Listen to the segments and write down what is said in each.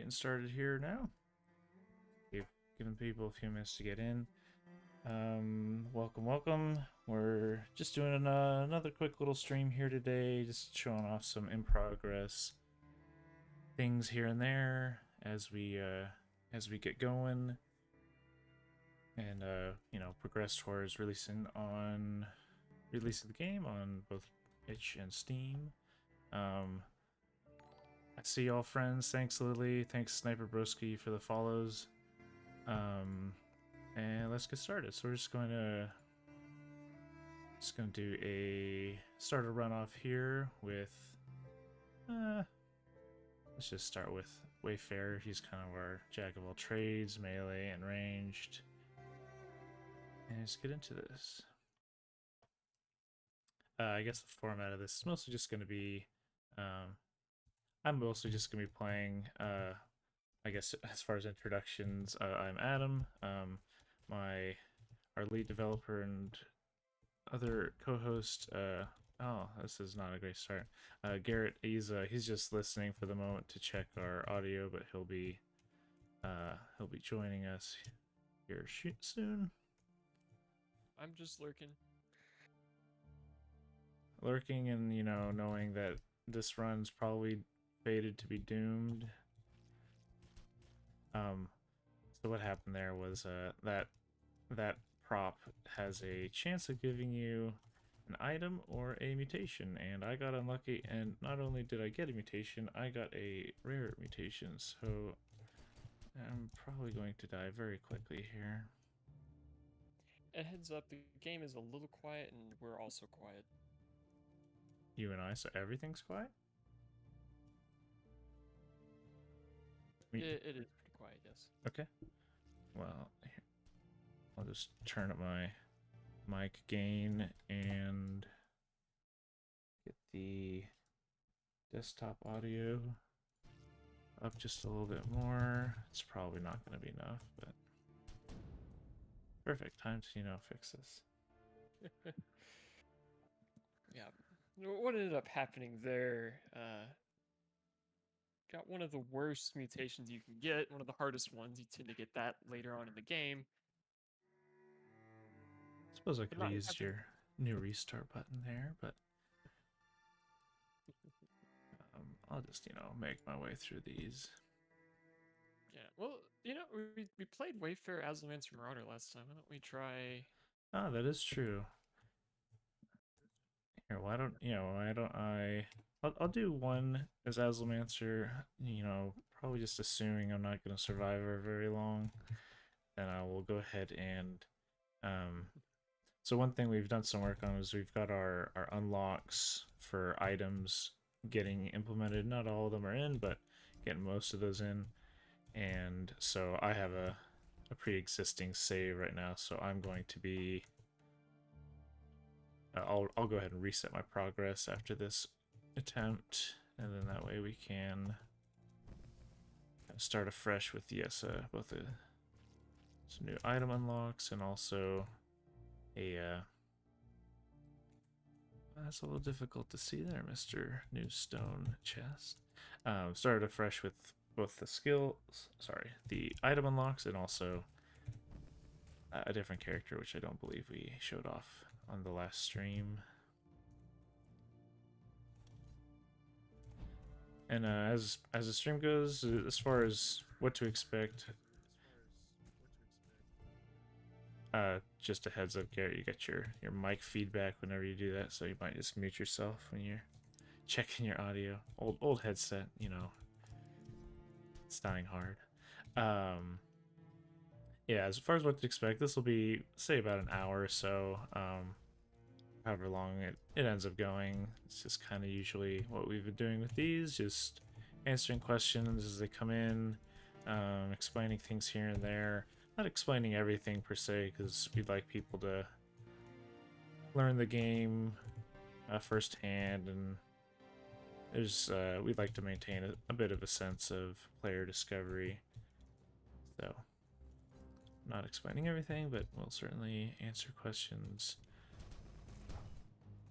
getting started here now. We've given people a few minutes to get in. Welcome. We're just doing another quick little stream here today, just showing off some in progress things here and there as we get going and progress towards releasing the game on both Itch and Steam. I see y'all friends. Thanks Lily. Thanks Sniper Broski for the follows. And let's get started. So we're just going to do a starter run off here with let's just start with Wayfarer. He's kind of our jack of all trades, melee and ranged. And let's get into this. I guess the format of this is mostly just going to be I'm mostly just going to be playing I guess as far as introductions, I'm Adam. Our lead developer and other co-host. Oh, this is not a great start. Garrett, he's just listening for the moment to check our audio, but he'll be joining us here soon. I'm just lurking. Lurking, and knowing that this run's probably fated to be doomed. So what happened there was that prop has a chance of giving you an item or a mutation, and I got unlucky, and not only did I get a mutation, I got a rare mutation, so I'm probably going to die very quickly here. A heads up, the game is a little quiet, and we're also quiet. You and I, so everything's quiet? It is pretty quiet, yes. Okay. Well, here, I'll just turn up my mic gain and get the desktop audio up just a little bit more. It's probably not going to be enough, but perfect. Time to fix this. Yeah. What ended up happening there? Got one of the worst mutations you can get, one of the hardest ones. You tend to get that later on in the game. I suppose I could have used your new restart button there, but I'll just make my way through these. Yeah, well, we played Wayfarer Azulmancer Marauder last time. Why don't we try? Oh, that is true. Here, why don't I? I'll do one as Azulmancer. Probably just assuming I'm not going to survive her very long. Then I will go ahead and So one thing we've done some work on is we've got our unlocks for items getting implemented. Not all of them are in, but getting most of those in. And so I have a pre-existing save right now, so I'm going to be I'll go ahead and reset my progress after this attempt, and then that way we can start afresh with both some new item unlocks and also that's a little difficult to see there, Mr. New Stone Chest. Started afresh with both the item unlocks and also a different character, which I don't believe we showed off on the last stream. And as the stream goes, as far as what to expect, just a heads up, Garrett, you got your mic feedback whenever you do that, so you might just mute yourself when you're checking your audio. Old headset, it's dying hard. Yeah, as far as what to expect, this will be, say, about an hour or so. However long it ends up going. It's just kind of usually what we've been doing with these, just answering questions as they come in, explaining things here and there. Not explaining everything per se, because we'd like people to learn the game firsthand, and we'd like to maintain a bit of a sense of player discovery. So, not explaining everything, but we'll certainly answer questions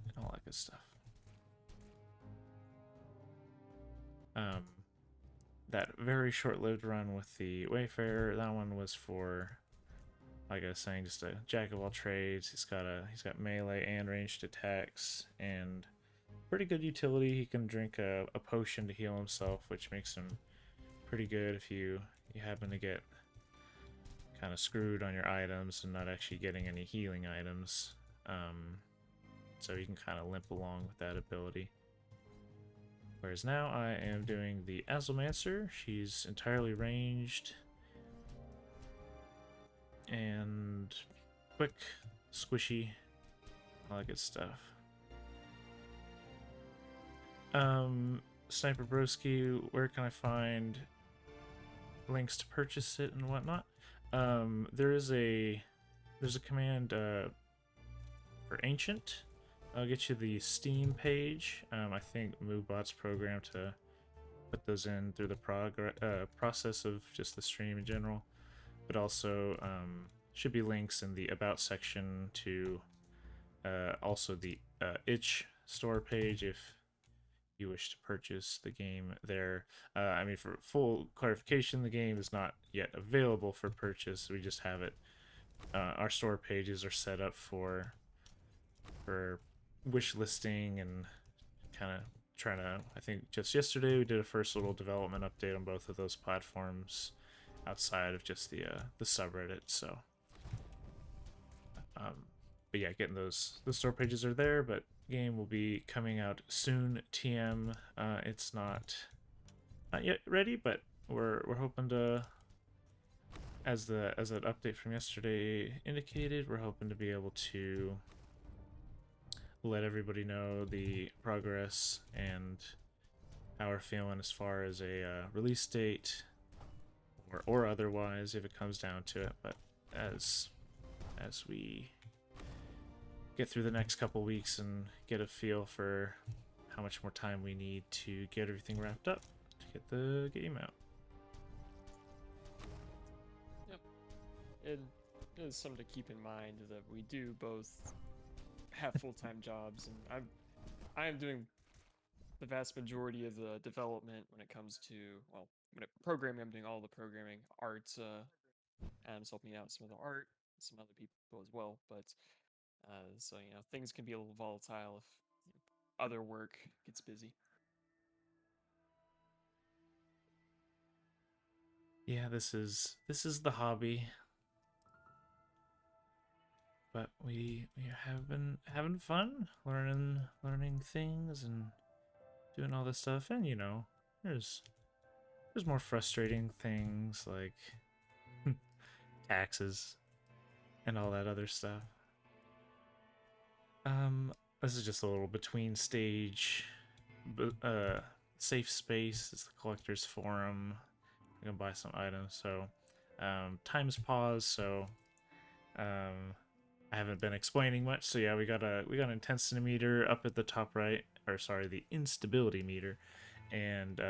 and all that good stuff. that very short-lived run with the Wayfarer. That one was for, like I was saying, just a jack of all trades. He's got melee and ranged attacks and pretty good utility. He can drink a potion to heal himself, which makes him pretty good if you happen to get kind of screwed on your items and not actually getting any healing items. So you can kind of limp along with that ability. Whereas now I am doing the Azelmancer. She's entirely ranged and quick, squishy, all that good stuff. Sniper Broski, where can I find links to purchase it and whatnot? There's a command for Ancient. I'll get you the Steam page. I think MoveBot's programmed to put those in through the process of just the stream in general. But also should be links in the About section to also the itch store page if you wish to purchase the game there. I mean, for full clarification, the game is not yet available for purchase. We just have it. Our store pages are set up for wish listing and kind of trying to. I think just yesterday we did a first little development update on both of those platforms, outside of just the subreddit. So, but yeah, getting the store pages are there, but game will be coming out soon. TM, it's not yet ready, but we're hoping to, as that update from yesterday indicated, we're hoping to be able to let everybody know the progress and how we're feeling as far as a release date or otherwise if it comes down to it. But as we get through the next couple weeks and get a feel for how much more time we need to get everything wrapped up to get the game out. Yep. And it's something to keep in mind that we do both have full-time jobs, and I am doing the vast majority of the development when it comes to, well, programming. I'm doing all the programming. Art, Adam's helping me out with some of the art, some other people as well, but so things can be a little volatile if other work gets busy. Yeah, this is the hobby, but we have been having fun learning things and doing all this stuff. And there's more frustrating things like taxes and all that other stuff. This is just a little between stage, safe space. It's the collector's forum. You can buy some items. So, time's paused. So, I haven't been explaining much. So yeah, we got an intensity meter up at the top right, or sorry, the instability meter, and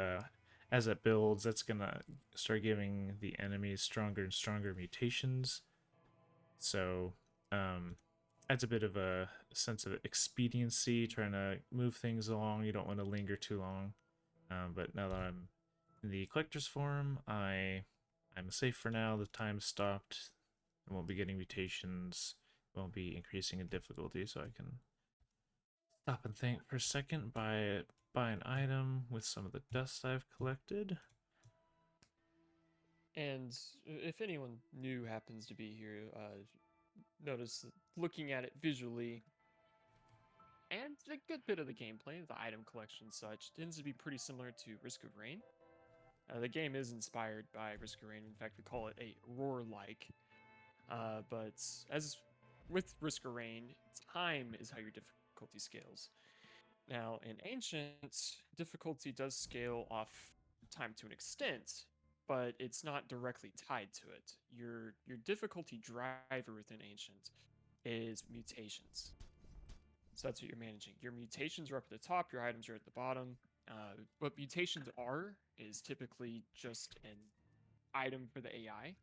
as it builds, that's gonna start giving the enemies stronger and stronger mutations. So, adds a bit of a sense of expediency, trying to move things along. You don't want to linger too long. But now that I'm in the collector's forum, I'm safe for now. The time stopped. I won't be getting mutations. Won't be increasing in difficulty, so I can stop and think for a second. Buy an item with some of the dust I've collected. And if anyone new happens to be here, notice that looking at it visually, and a good bit of the gameplay, the item collection and such, tends to be pretty similar to Risk of Rain. The game is inspired by Risk of Rain. In fact, we call it a roar-like. But as with Risk of Rain, time is how your difficulty scales. Now, in Ancient, difficulty does scale off time to an extent, but it's not directly tied to it. Your difficulty driver within Ancient is mutations. So that's what you're managing. Your mutations are up at the top, your items are at the bottom. What mutations are is typically just an item for the AI.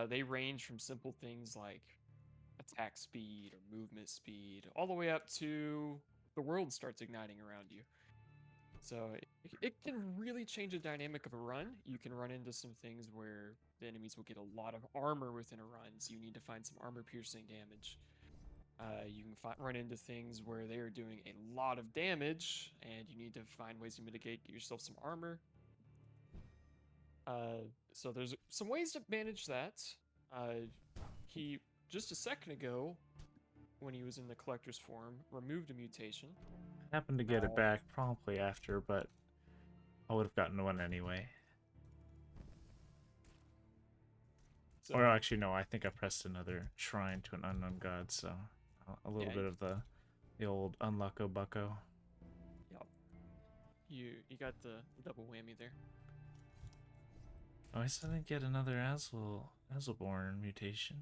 They range from simple things like attack speed or movement speed, all the way up to the world starts igniting around you. So it can really change the dynamic of a run. You can run into some things where the enemies will get a lot of armor within a run, so you need to find some armor piercing damage. You can run into things where they are doing a lot of damage, and you need to find ways to mitigate, get yourself some armor. So there's some ways to manage that. He just a second ago, when he was in the collector's form, removed a mutation. Happened to get it back promptly after, but I would have gotten one anyway. So, Or actually, no, I think I pressed another shrine to an unknown god, so a little bit of the old unlucko bucko. Yep. You got the double whammy there. Oh, I still didn't get another Azelborn mutation.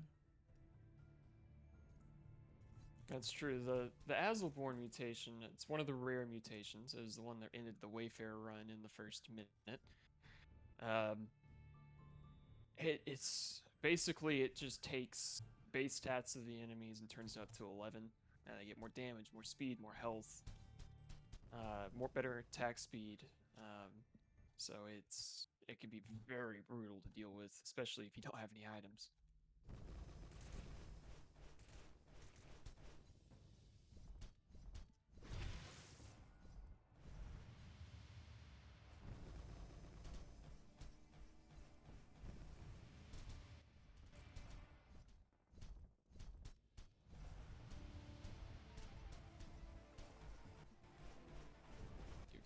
That's true. The Azelborn mutation, it's one of the rare mutations. It was the one that ended the Wayfarer run in the first minute. It's basically, it just takes base stats of the enemies and turns it up to 11. And they get more damage, more speed, more health, more better attack speed. So it can be very brutal to deal with, especially if you don't have any items.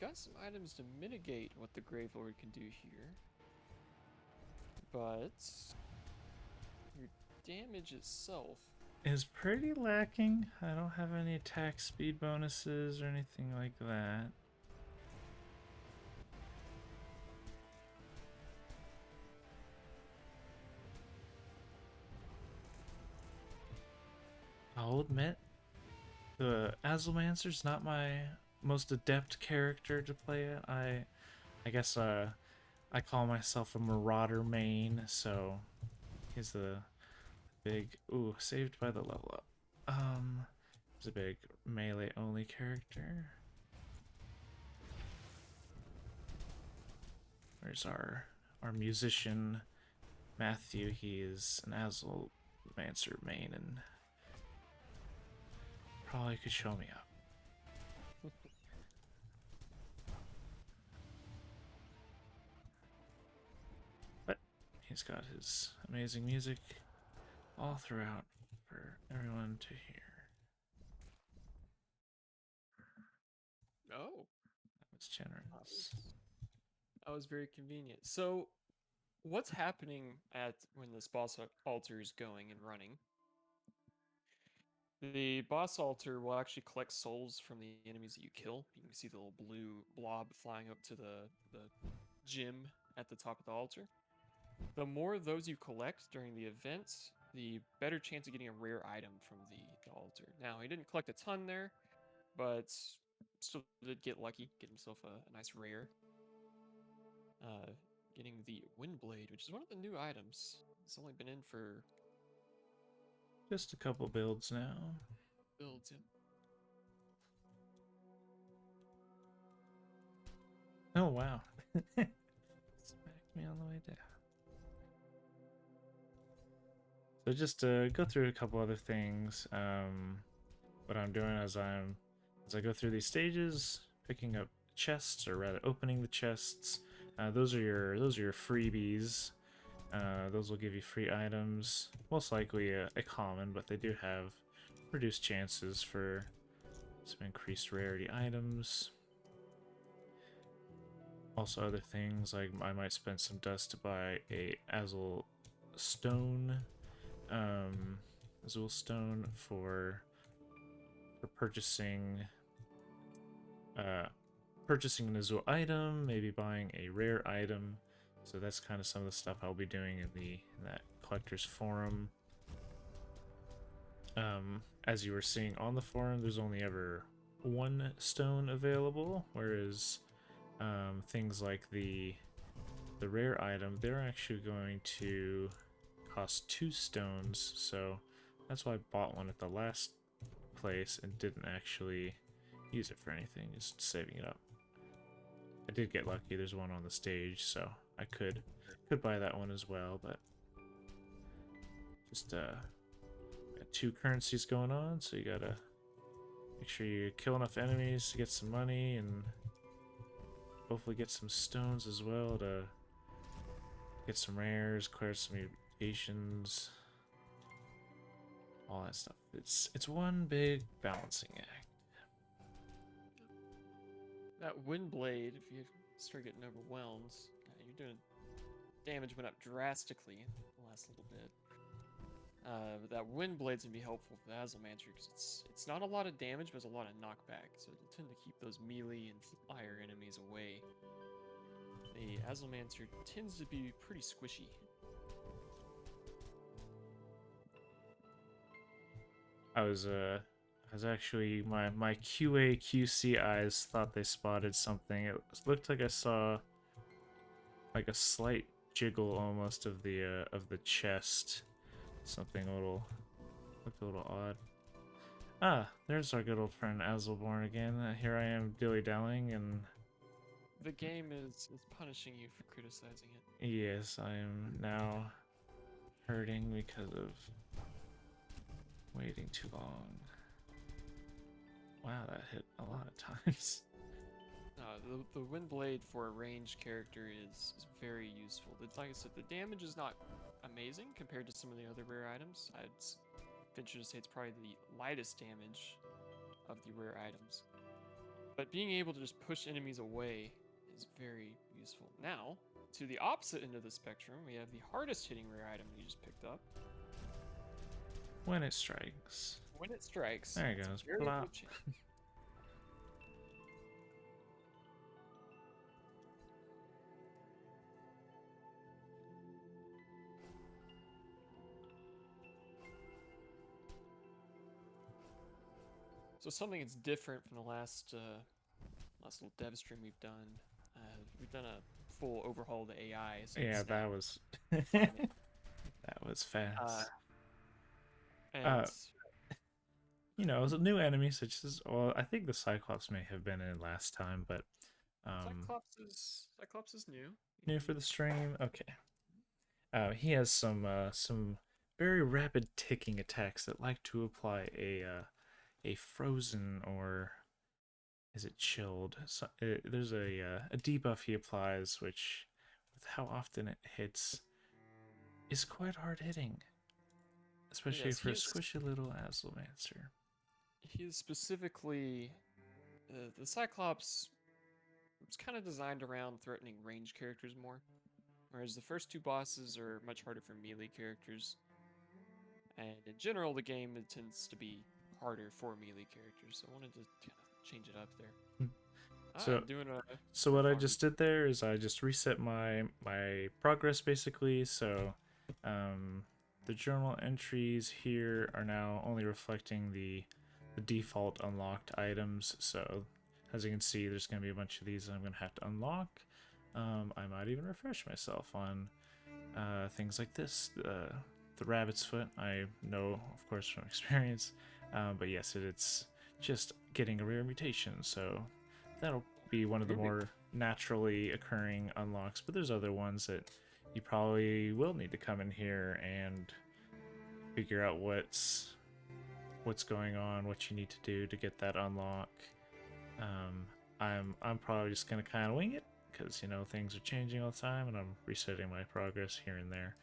You've got some items to mitigate what the Gravelord can do here, but your damage itself Is pretty lacking. I don't have any attack speed bonuses or anything like that. I'll admit, the Azelmancer's not my most adept character to play it. I guess I call myself a Marauder main, so he's the big saved by the level up. He's a big melee only character. Where's our musician Matthew? He is an Azelmancer main and probably could show me up. But he's got his amazing music all throughout for everyone to hear. Oh, That was generous. That was very convenient. So, what's happening at when this boss altar is going and running? The boss altar will actually collect souls from the enemies that you kill. You can see the little blue blob flying up to the gym at the top of the altar. The more of those you collect during the event, the better chance of getting a rare item from the altar. Now, he didn't collect a ton there, but still did get lucky, get himself a nice rare. Getting the Windblade, which is one of the new items. It's only been in for just a couple builds now. Builds, yeah. Oh wow. Smacked me on the way down. So just to go through a couple other things. What I'm doing as I go through these stages, picking up chests, or rather opening the chests. Those are your freebies. Those will give you free items, most likely a common, but they do have reduced chances for some increased rarity items. Also other things, like I might spend some dust to buy a Azul Stone, for purchasing an Azul item, maybe buying a rare item. So that's kind of some of the stuff I'll be doing in that collector's forum. As you were seeing on the forum, there's only ever one stone available, whereas things like the rare item, they're actually going to cost 2 stones. So that's why I bought one at the last place and didn't actually use it for anything, just saving it up. I did get lucky. There's one on the stage, so I could buy that one as well. But just got 2 currencies going on, so you gotta make sure you kill enough enemies to get some money and hopefully get some stones as well to get some rares, clear some mutations, all that stuff. It's one big balancing act. That wind blade, if you start getting overwhelmed, you're doing damage went up drastically the last little bit. But that wind blade's gonna be helpful for the Azalmancer because it's not a lot of damage, but it's a lot of knockback. So it'll tend to keep those melee and fire enemies away. The Azalmancer tends to be pretty squishy. I was actually my QA QC eyes thought they spotted something. It looked like I saw like a slight jiggle almost of the chest. Something looked a little odd. Ah, there's our good old friend Azelborn again. Here I am dilly-dallying, and The game is punishing you for criticizing it. yes, I am now hurting because of waiting too long. Wow, that hit a lot of times. The wind blade for a ranged character is very useful. Like I said, the damage is not amazing compared to some of the other rare items. I'd venture to say it's probably the lightest damage of the rare items. But being able to just push enemies away is very useful. Now, to the opposite end of the spectrum, we have the hardest hitting rare item you just picked up. When it strikes. When it strikes, There it it's a goes. very Plop. good chance. So something that's different from the last little dev stream we've done. We've done a full overhaul of the AI. So Yeah, it's now that was finding, that was fast. and You know, it was a new enemy such as, well, I think the Cyclops may have been in last time, but Cyclops is new. new for the stream. Okay. He has some very rapid ticking attacks that like to apply a frozen, or is it chilled? So, there's a debuff he applies, which with how often it hits is quite hard hitting, especially Yes, for a squishy little Azalmancer. he is specifically the Cyclops. It's kind of designed around threatening range characters more, whereas the first 2 bosses are much harder for melee characters. And in general, the game it tends to be harder for melee characters, so I wanted to kind of change it up there. So- I'm doing a So what I just did there is I just reset my progress basically. So the journal entries here are now only reflecting the default unlocked items. So as you can see, there's going to be a bunch of these I'm going to have to unlock. I might even refresh myself on things like this. The rabbit's foot, I know, of course, from experience. But yes, it's just getting a rare mutation. So that'll be one of the more naturally occurring unlocks. But there's other ones that you probably will need to come in here and figure out what's going on, what you need to do to get that unlock. I'm probably just gonna kind of wing it because, you know, things are changing all the time and I'm resetting my progress here and there.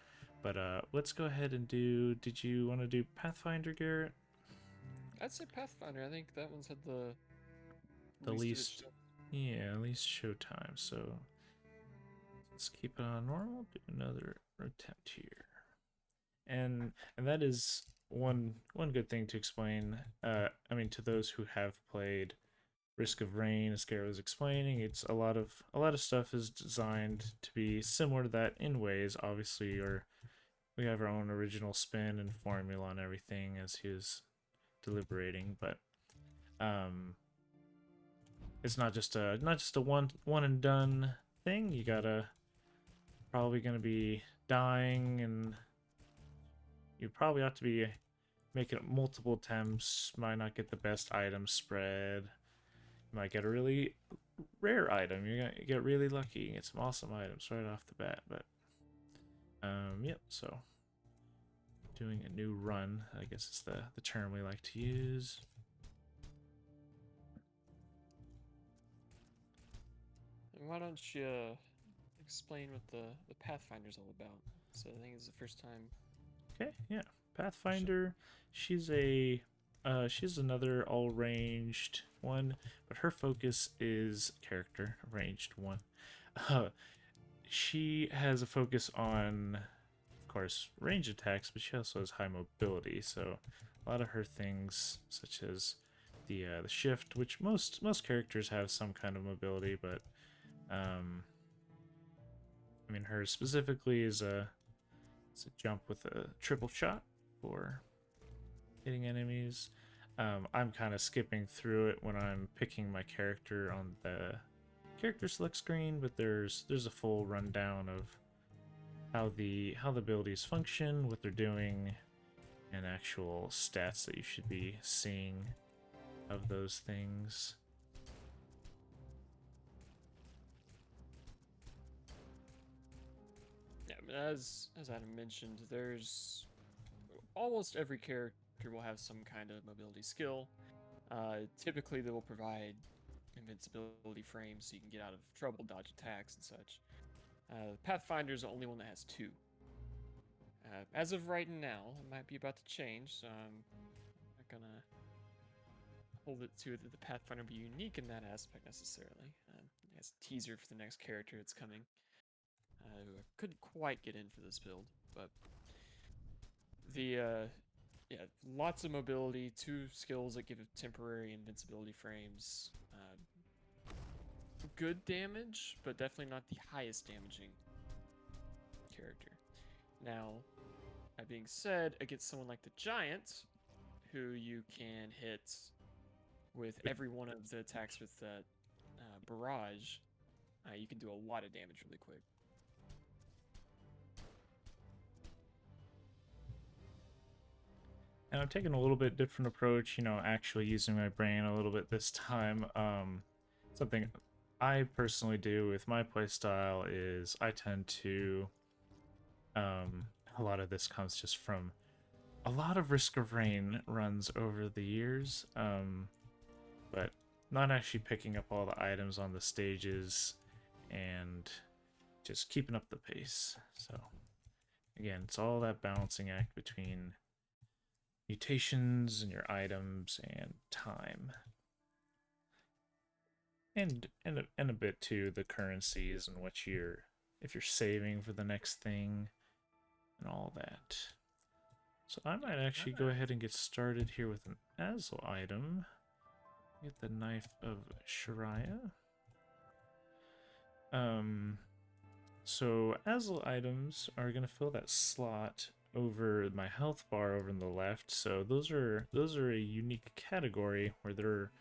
But let's go ahead and do. Did you want to do Pathfinder, Garrett? I'd say Pathfinder. I think that one's had the least. Yeah, at least showtime. So let's keep it on normal. Do another attempt here, and that is one good thing to explain. I mean, to those who have played Risk of Rain, as Garrett was explaining, it's a lot of stuff is designed to be similar to that in ways. Obviously, we have our own original spin and formula on everything as he was deliberating, but it's not just a one and done thing. You gotta probably gonna be dying, and you probably have to be making it multiple attempts. Might not get the best item spread. You might get a really rare item. You're gonna get really lucky and get some awesome items right off the bat. But yep. So doing a new run, I guess is the term we like to use. And why don't you explain what the Pathfinder's all about? So I think it's the first time. Okay, yeah. Pathfinder, she's another all ranged one, but her focus is character ranged one. Uh, she has a focus on, of course, range attacks, but she also has high mobility. So a lot of her things, such as the shift, which most characters have some kind of mobility, but I mean, hers specifically is it's a jump with a triple shot for hitting enemies. I'm kind of skipping through it when I'm picking my character on the character select screen, but there's a full rundown of how the abilities function, what they're doing, and actual stats that you should be seeing of those things. Yeah, but as Adam mentioned, there's almost every character will have some kind of mobility skill. Typically, they will provide invincibility frames so you can get out of trouble, dodge attacks, and such. Pathfinder's the only one that has two. As of right now, it might be about to change, so I'm not gonna hold it to the Pathfinder be unique in that aspect necessarily. As a teaser for the next character that's coming. I couldn't quite get in for this build, but the yeah, lots of mobility, two skills that give temporary invincibility frames. Good damage, but definitely not the highest damaging character. Now, that being said, against someone like the Giant, who you can hit with every one of the attacks with that barrage, you can do a lot of damage really quick. And I'm taking a little bit different approach, actually using my brain a little bit this time. Something I personally do with my playstyle is I tend to, a lot of this comes just from a lot of Risk of Rain runs over the years, but not actually picking up all the items on the stages and just keeping up the pace. So again, it's all that balancing act between mutations and your items and time, and a bit too the currencies and what you're, if you're saving for the next thing and all that. So I might actually go ahead and get started here with an Azul item. Get the Knife of Shariah. So Azul items are gonna fill that slot over my health bar over on the left. So those are a unique category where they're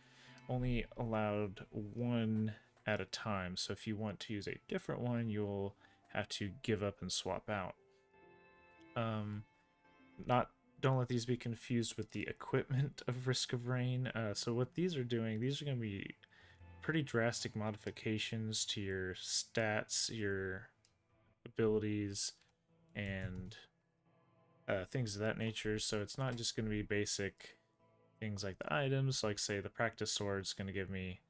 only allowed one at a time. So if you want to use a different one, you'll have to give up and swap out. Don't let these be confused with the equipment of Risk of Rain. So what these are doing, these are going to be pretty drastic modifications to your stats, your abilities, and things of that nature. So it's not just going to be basic things like the items, like say the practice sword is going to give me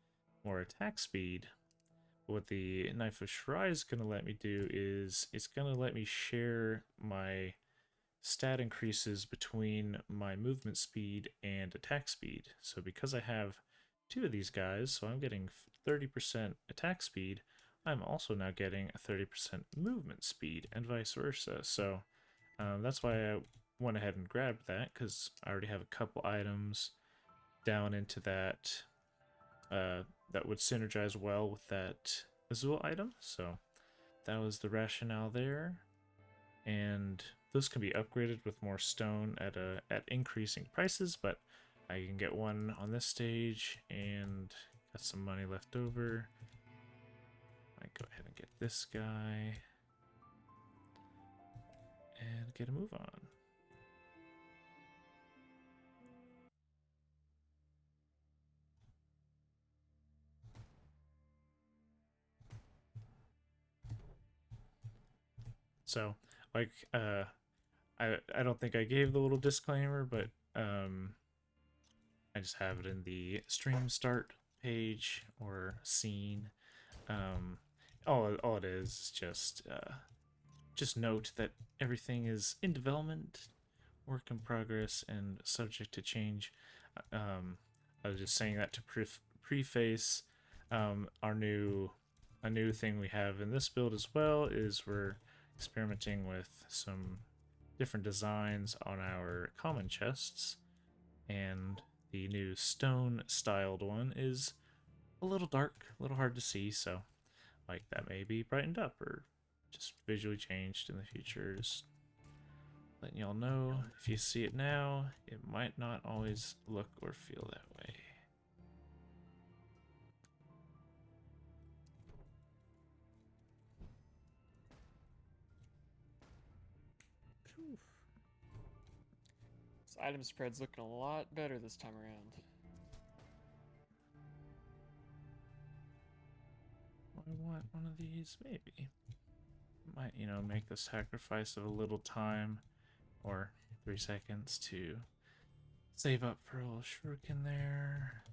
more attack speed. What the Knife of Shariah is going to let me do is it's going to let me share my stat increases between my movement speed and attack speed. So because I have two of these guys, so I'm getting 30% attack speed, I'm also now getting a 30% movement speed, and vice versa. So that's why I went ahead and grabbed that, because I already have a couple items down into that that would synergize well with that Azul item. So that was the rationale there. And those can be upgraded with more stone at increasing prices, but I can get one on this stage and got some money left over. I go ahead and get this guy and get a move on. So, like, I don't think I gave the little disclaimer, but I just have it in the stream start page or scene. Um, all it is just note that everything is in development, work in progress, and subject to change. Um, I was just saying that to preface our new a new thing we have in this build as well is we're experimenting with some different designs on our common chests, and the new stone styled one is a little dark, a little hard to see, so like that may be brightened up or just visually changed in the future. Just letting y'all know, if you see it now, it might not always look or feel that way. Phew. This item spread's looking a lot better this time around. I want one of these, maybe. Might, make the sacrifice of a little time or 3 seconds to save up for a little shuriken there.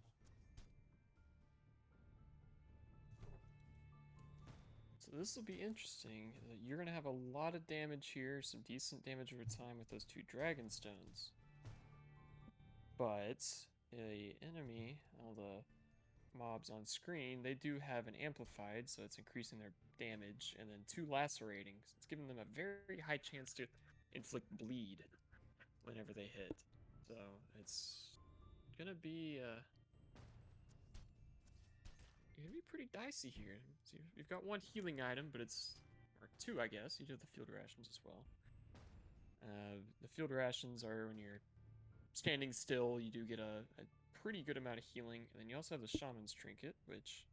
So this will be interesting. You're going to have a lot of damage here, some decent damage over time with those 2 dragon stones. But a enemy, all the mobs on screen, they do have an amplified, so it's increasing their damage, and then 2 lacerating. So it's giving them a very high chance to inflict bleed whenever they hit. So it's gonna be pretty dicey here. So you've got 1 healing item, but it's or 2, I guess. You do have the field rations as well. The field rations are when you're standing still, you do get a pretty good amount of healing, and then you also have the Shaman's Trinket, which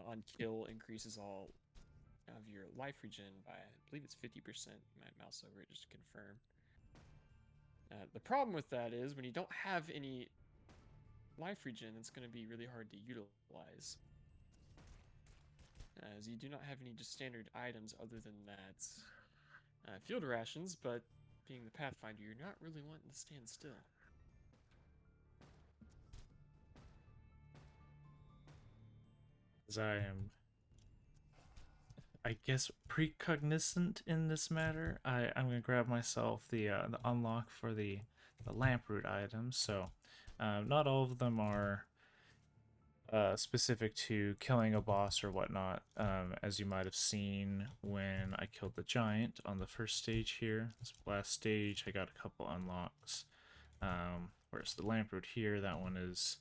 on kill increases all of your life regen by, I believe it's 50%. You might mouse over it just to confirm. The problem with that is when you don't have any life regen, it's going to be really hard to utilize, as you do not have any just standard items other than that field rations, but being the Pathfinder, you're not really wanting to stand still. As I am, I guess, precognizant in this matter, I'm gonna grab myself the unlock for the lamproot items. So not all of them are specific to killing a boss or whatnot, as you might have seen when I killed the giant on the first stage here. This last stage I got a couple unlocks, whereas the lamproot here, that one is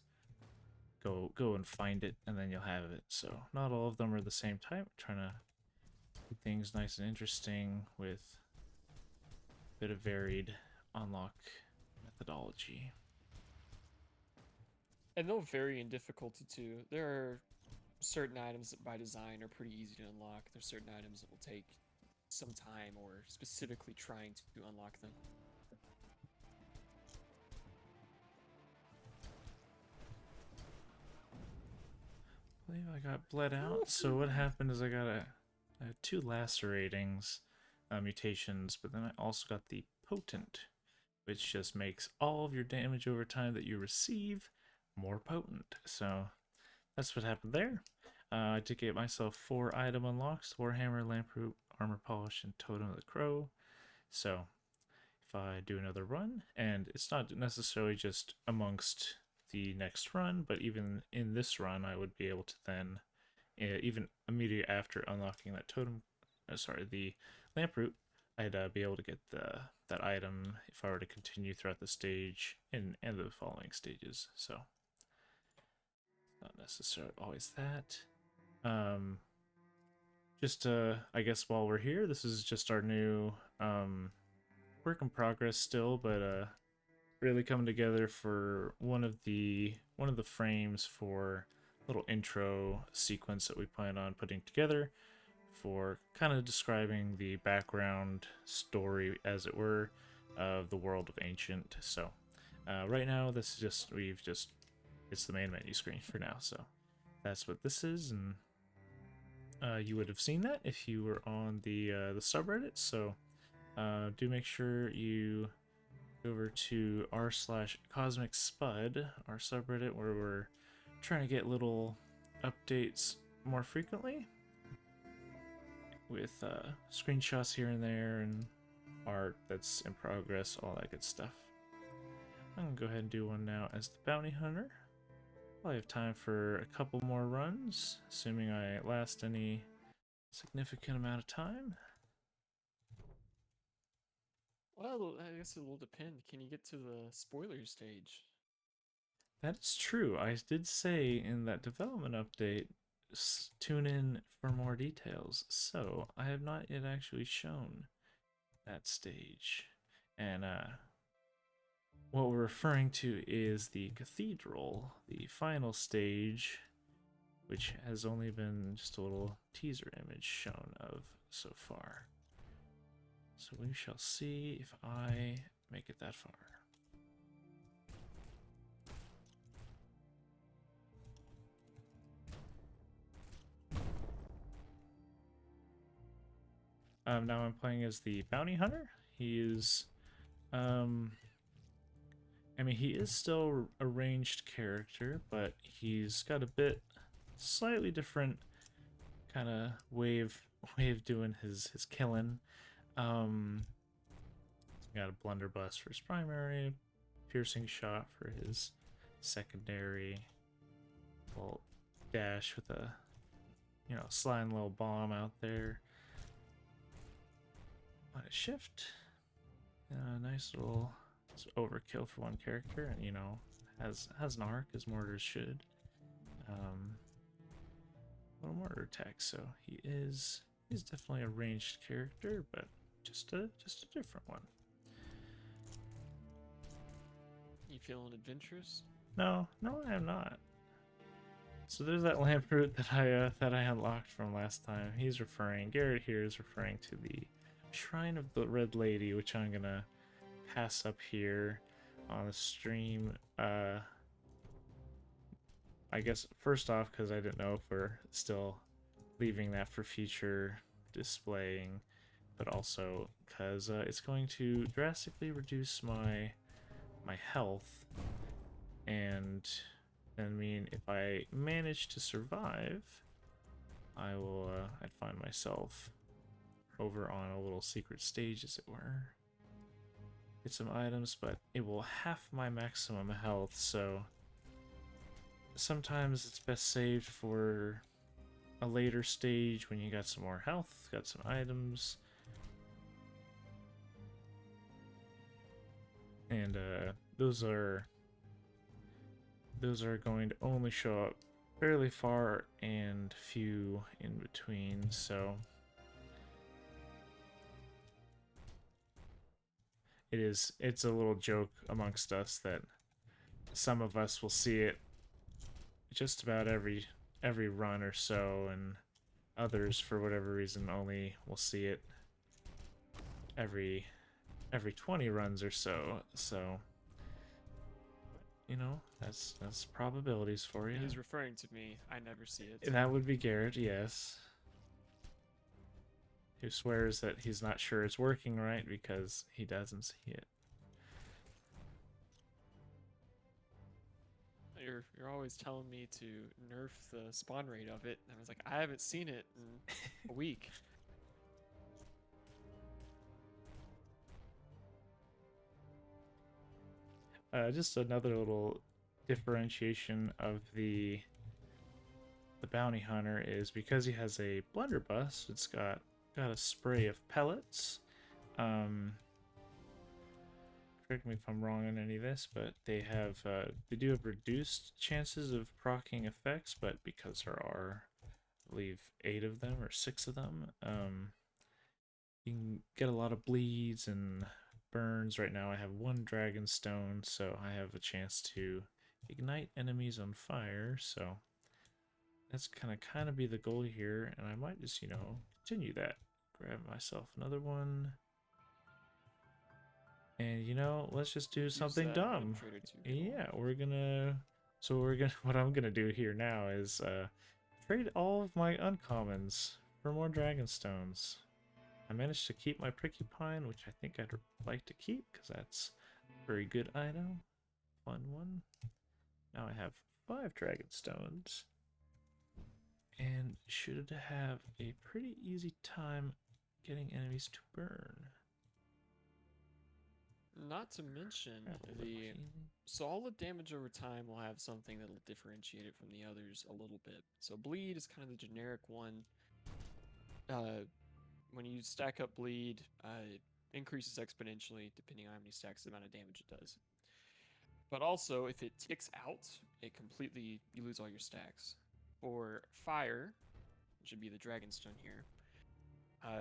go and find it and then you'll have it. So not all of them are the same type. I'm trying to keep things nice and interesting with a bit of varied unlock methodology. And they'll vary in difficulty too. There are certain items that by design are pretty easy to unlock. There's certain items that will take some time or specifically trying to unlock them. I believe I got bled out. So what happened is I had 2 laceratings mutations, but then I also got the potent, which just makes all of your damage over time that you receive more potent. So that's what happened there. I did get myself 4 item unlocks: Warhammer, Lamproot, Armor Polish, and Totem of the Crow. So if I do another run, and it's not necessarily just amongst the next run, but even in this run, I would be able to then, even immediately after unlocking that totem, the lamproot, I'd be able to get that item if I were to continue throughout the stage and the following stages. So not necessarily always that. I guess while we're here, this is just our new work in progress still, but really coming together for one of the frames for little intro sequence that we plan on putting together for kind of describing the background story, as it were, of the world of Ancient. So right now this is it's the main menu screen for now, so that's what this is. And You would have seen that if you were on the subreddit. So do make sure you go over to r/Cosmic Spud, our subreddit, where we're trying to get little updates more frequently with screenshots here and there and art that's in progress, all that good stuff. I'm gonna go ahead and do one now as the bounty hunter. Probably have time for a couple more runs, assuming I last any significant amount of time. Well, I guess it will depend. Can you get to the spoiler stage? That is true. I did say in that development update, tune in for more details. So I have not yet actually shown that stage. And what we're referring to is the cathedral, the final stage, which has only been just a little teaser image shown of so far. So we shall see if I make it that far. Now I'm playing as the bounty hunter. He is, I mean, he is still a ranged character, but he's got a bit slightly different kind of way of doing his killing. Got a blunderbuss for his primary, piercing shot for his secondary, little dash with a, you know, sliding little bomb out there. On a shift, nice little overkill for one character, and you know, has an arc as mortars should. Little mortar attack, so he's definitely a ranged character, but just a different one. You feeling adventurous? No, I am not. So there's that lamp root that I unlocked from last time. Garrett here is referring to the Shrine of the Red Lady, which I'm gonna pass up here on the stream. I guess first off, because I didn't know if we're still leaving that for future displaying, but also because it's going to drastically reduce my health, and I mean, if I manage to survive, I'd find myself over on a little secret stage, as it were. Get some items, but it will half my maximum health, so sometimes it's best saved for a later stage when you got some more health, got some items. And those are going to only show up fairly far and few in between, so it's a little joke amongst us that some of us will see it just about every run or so, and others for whatever reason only will see it every 20 runs or so. So you know, that's probabilities for you. He's referring to me. I never see it. And that would be Garrett, yes. Who swears that he's not sure it's working right because he doesn't see it. You're always telling me to nerf the spawn rate of it. And I was like, I haven't seen it in a week. Just another little differentiation of the bounty hunter is because he has a blunderbuss, it's got a spray of pellets. Correct me if I'm wrong on any of this, but they do have reduced chances of proccing effects, but because there are, I believe, 8 of them or 6 of them, you can get a lot of bleeds and burns. Right now I have 1 dragon stone, so I have a chance to ignite enemies on fire, so that's gonna kind of be the goal here, and I might just, you know, continue that. Grab myself another one. And, you know, let's just do something dumb. Yeah, what I'm gonna do here now is trade all of my uncommons for more dragonstones. I managed to keep my Porcupine, which I think I'd like to keep because that's a very good item. Fun one. Now I have 5 dragonstones and should have a pretty easy time getting enemies to burn. Not to mention the solid damage over time will have something that'll differentiate it from the others a little bit. So bleed is kind of the generic one. When you stack up bleed, it increases exponentially depending on how many stacks, the amount of damage it does. But also, if it ticks out, you lose all your stacks. For fire, which would be the dragonstone here,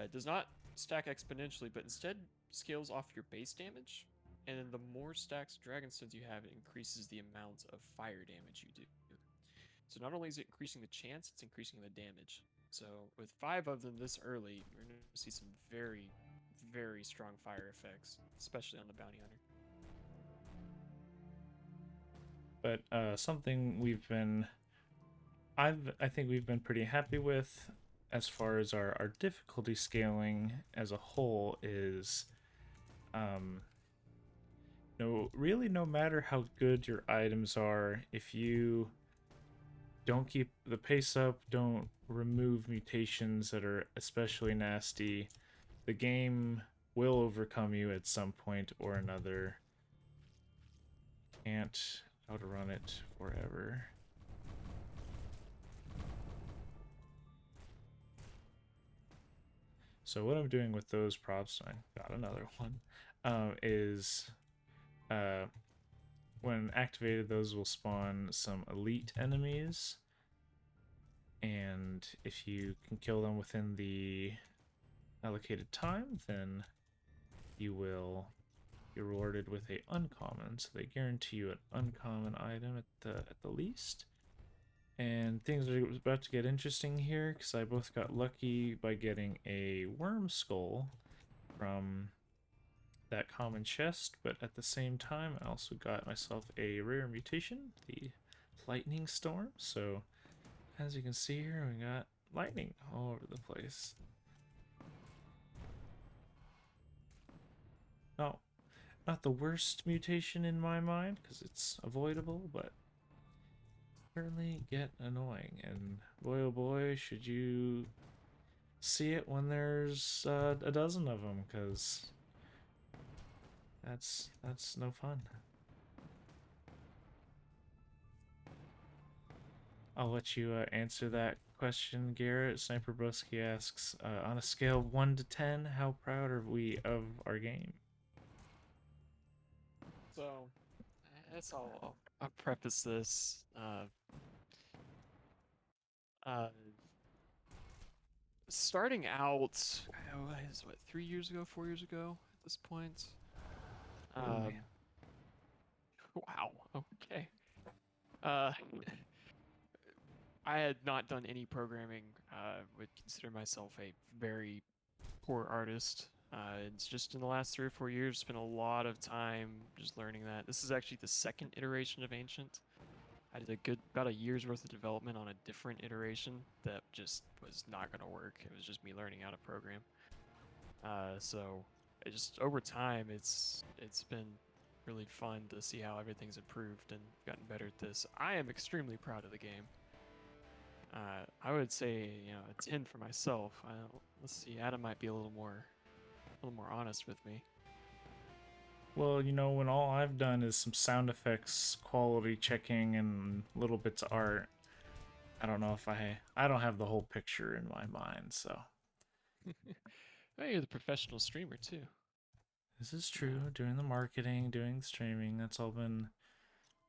it does not stack exponentially, but instead scales off your base damage. And then the more stacks dragonstones you have, it increases the amount of fire damage you do. So not only is it increasing the chance, it's increasing the damage. So with 5 of them this early, you're going to see some very, very strong fire effects, especially on the bounty hunter. But something I think we've been pretty happy with as far as our difficulty scaling as a whole is really no matter how good your items are, if you don't keep the pace up, don't remove mutations that are especially nasty, the game will overcome you at some point or another. Can't outrun it forever. So what I'm doing with those props, I got another one, is when activated, those will spawn some elite enemies, and if you can kill them within the allocated time, then you will be rewarded with a uncommon. So they guarantee you an uncommon item at the least. And things are about to get interesting here because I both got lucky by getting a worm skull from that common chest, but at the same time I also got myself a rare mutation, the lightning storm. So as you can see here, we got lightning all over the place. No, not the worst mutation in my mind because it's avoidable, but certainly get annoying. And boy oh boy, should you see it when there's a dozen of them, because that's no fun. I'll let you answer that question, Garrett. Sniper Broski asks, on a scale of 1 to 10, how proud are we of our game? So, that's all. I'll preface this. Starting out, what, 3 years ago, 4 years ago at this point? Wow, okay. I had not done any programming, would consider myself a very poor artist. It's just in the last 3 or 4 years, spent a lot of time just learning that. This is actually the second iteration of Ancient. I did about a year's worth of development on a different iteration that just was not going to work. It was just me learning how to program. So it just over time, it's been really fun to see how everything's improved and gotten better at this. I am extremely proud of the game. I would say, a 10 for myself. Let's see, Adam might be a little more honest with me. Well, when all I've done is some sound effects, quality checking, and little bits of art, I don't know if I don't have the whole picture in my mind, so. Well, you're the professional streamer too. This is true. Doing the marketing, doing the streaming, that's all been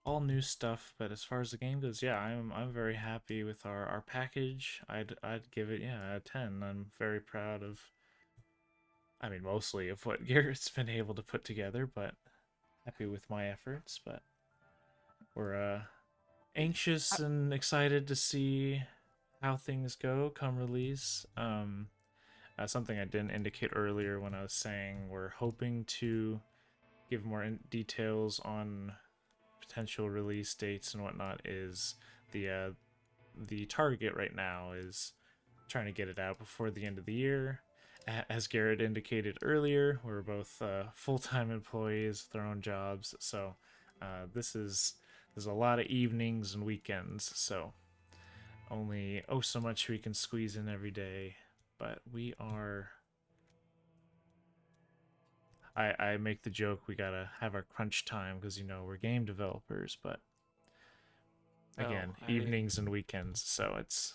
all new stuff. But as far as the game goes, yeah, I'm very happy with our package. I'd give it a 10. I'm very proud of. I mean, mostly of what Garrett's been able to put together, but happy with my efforts. But we're anxious and excited to see how things go come release. Something I didn't indicate earlier when I was saying we're hoping to give more details on potential release dates and whatnot is the the target right now is trying to get it out before the end of the year. As Garrett indicated earlier, we're both full-time employees with our own jobs, so there's a lot of evenings and weekends, so only so much we can squeeze in every day. But we are. I make the joke we gotta have our crunch time because we're game developers, but again, evenings and weekends, so it's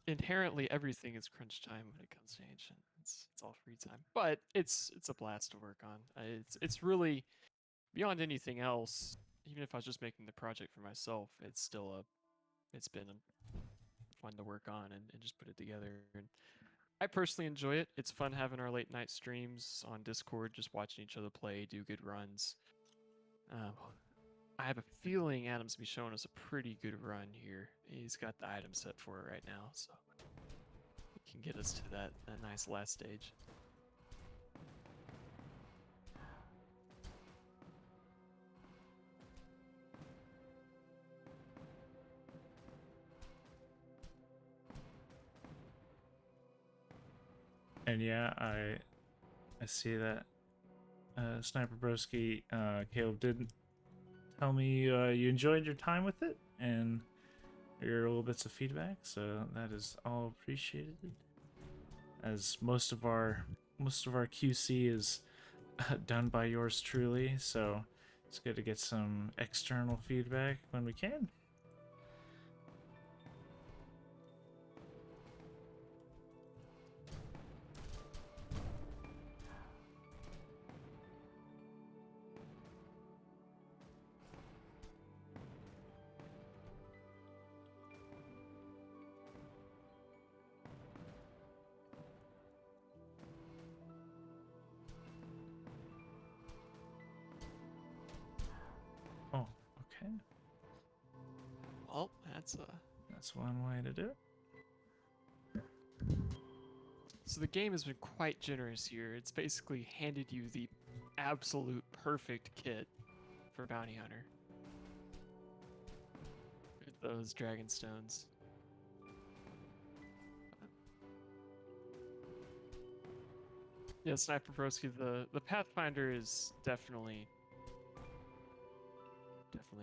inherently everything is crunch time when it comes to Ancient. It's all free time, but it's a blast to work on. It's really beyond anything else. Even if I was just making the project for myself, it's been fun to work on and just put it together. And I personally enjoy it. It's fun having our late night streams on Discord, just watching each other play, do good runs. I have a feeling Adam's be showing us a pretty good run here. He's got the item set for it right now, so he can get us to that nice last stage. And yeah, I see that Sniper Broski, Caleb did tell me you enjoyed your time with it and your little bits of feedback, so that is all appreciated. As most of our QC is done by yours truly, so it's good to get some external feedback when we can. Oh, okay. Well, that's one way to do it. So the game has been quite generous here. It's basically handed you the absolute perfect kit for Bounty Hunter. With those Dragon Stones. Yeah, Sniper Broski, the Pathfinder is definitely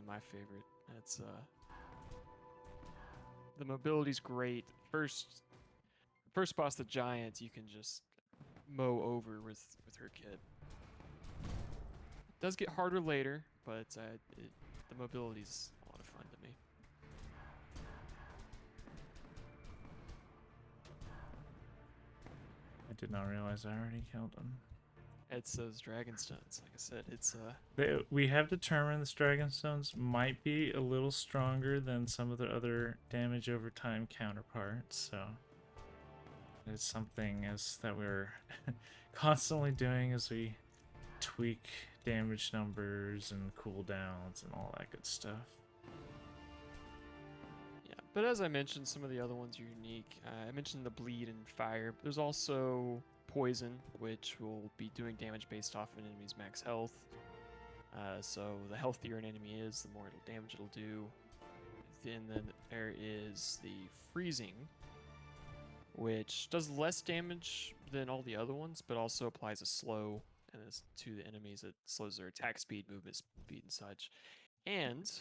my favorite. It's the mobility's great. First boss, the giant, you can just mow over with her kit. It does get harder later, but the mobility's a lot of fun to me. I did not realize I already killed him. It's those Dragon Stones. Like I said, it's we have determined the Dragon Stones might be a little stronger than some of the other damage over time counterparts, so it's something that we're constantly doing as we tweak damage numbers and cooldowns and all that good stuff. Yeah, but as I mentioned, some of the other ones are unique. I mentioned the bleed and fire, but there's also poison, which will be doing damage based off an enemy's max health. So the healthier an enemy is, the more damage it'll do. Then there is the freezing, which does less damage than all the other ones, but also applies a slow to the enemies. It slows their attack speed, movement speed, and such. And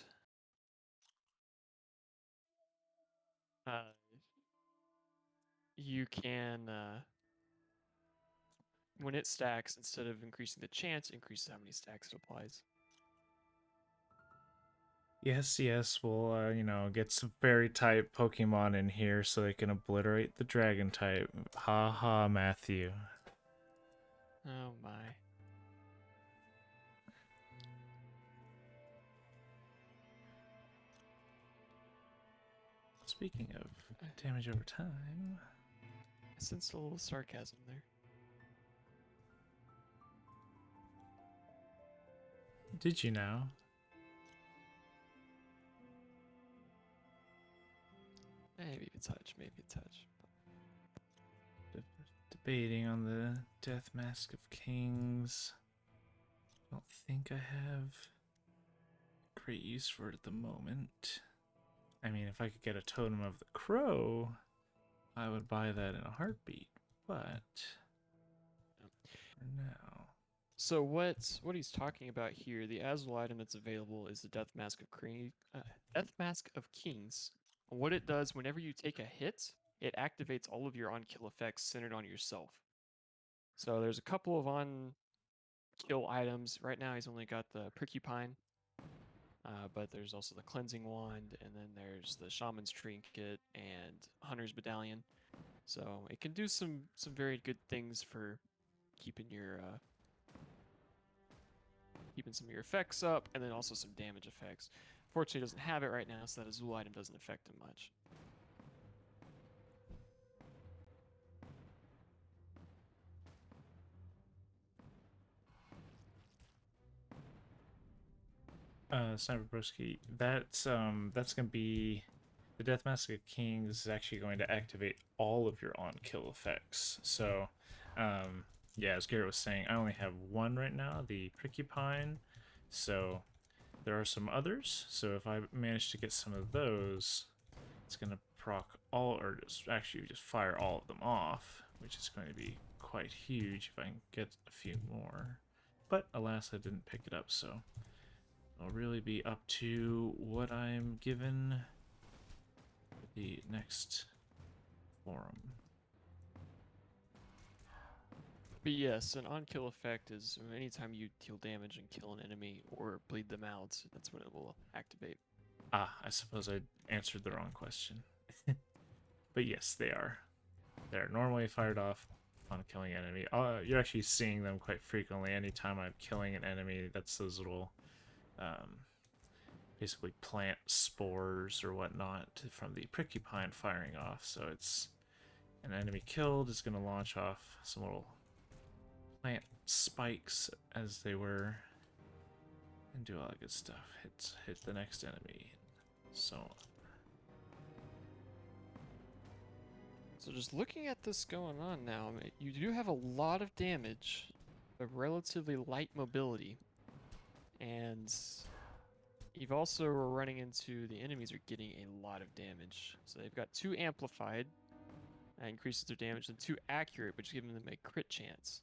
you can, when it stacks, instead of increasing the chance, it increases how many stacks it applies. Yes, we'll get some fairy type Pokemon in here so they can obliterate the dragon type. Ha ha, Matthew. Oh my. Speaking of damage over time, I sensed a little sarcasm there. Did you now? Maybe a touch, maybe a touch. Debating on the Death Mask of Kings. I don't think I have great use for it at the moment. I mean, if I could get a Totem of the Crow, I would buy that in a heartbeat. But for now, So what he's talking about here, the Azul item that's available is the Death Mask of Kings. What it does whenever you take a hit, it activates all of your on-kill effects centered on yourself. So there's a couple of on-kill items. Right now he's only got the Porcupine, but there's also the Cleansing Wand, and then there's the Shaman's Trinket and Hunter's Medallion. So it can do some very good things for keeping your keeping some of your effects up, and then also some damage effects. Fortunately, it doesn't have it right now, so that Azul item doesn't affect him much. Sniper Broski, that's gonna be the Death Mask of Kings is actually going to activate all of your on-kill effects. So, yeah, as Garrett was saying, I only have one right now, the Porcupine. So there are some others. So if I manage to get some of those, it's gonna proc all, or just fire all of them off, which is going to be quite huge if I can get a few more. But alas, I didn't pick it up, so it'll really be up to what I'm given for the next forum. But yes, an on-kill effect is anytime you deal damage and kill an enemy or bleed them out, that's when it will activate. Ah, I suppose I answered the wrong question. But yes, they are. They're normally fired off on killing an enemy. You're actually seeing them quite frequently. Anytime I'm killing an enemy, that's those little, basically plant spores or whatnot from the Porcupine firing off. So it's an enemy killed is going to launch off some little plant spikes as they were, and do all that good stuff. Hit the next enemy, and so on. So just looking at this going on now, I mean, you do have a lot of damage, but relatively light mobility, and you've also are running into the enemies are getting a lot of damage. So they've got 2 amplified, that increases their damage, and 2 accurate, which gives them a crit chance.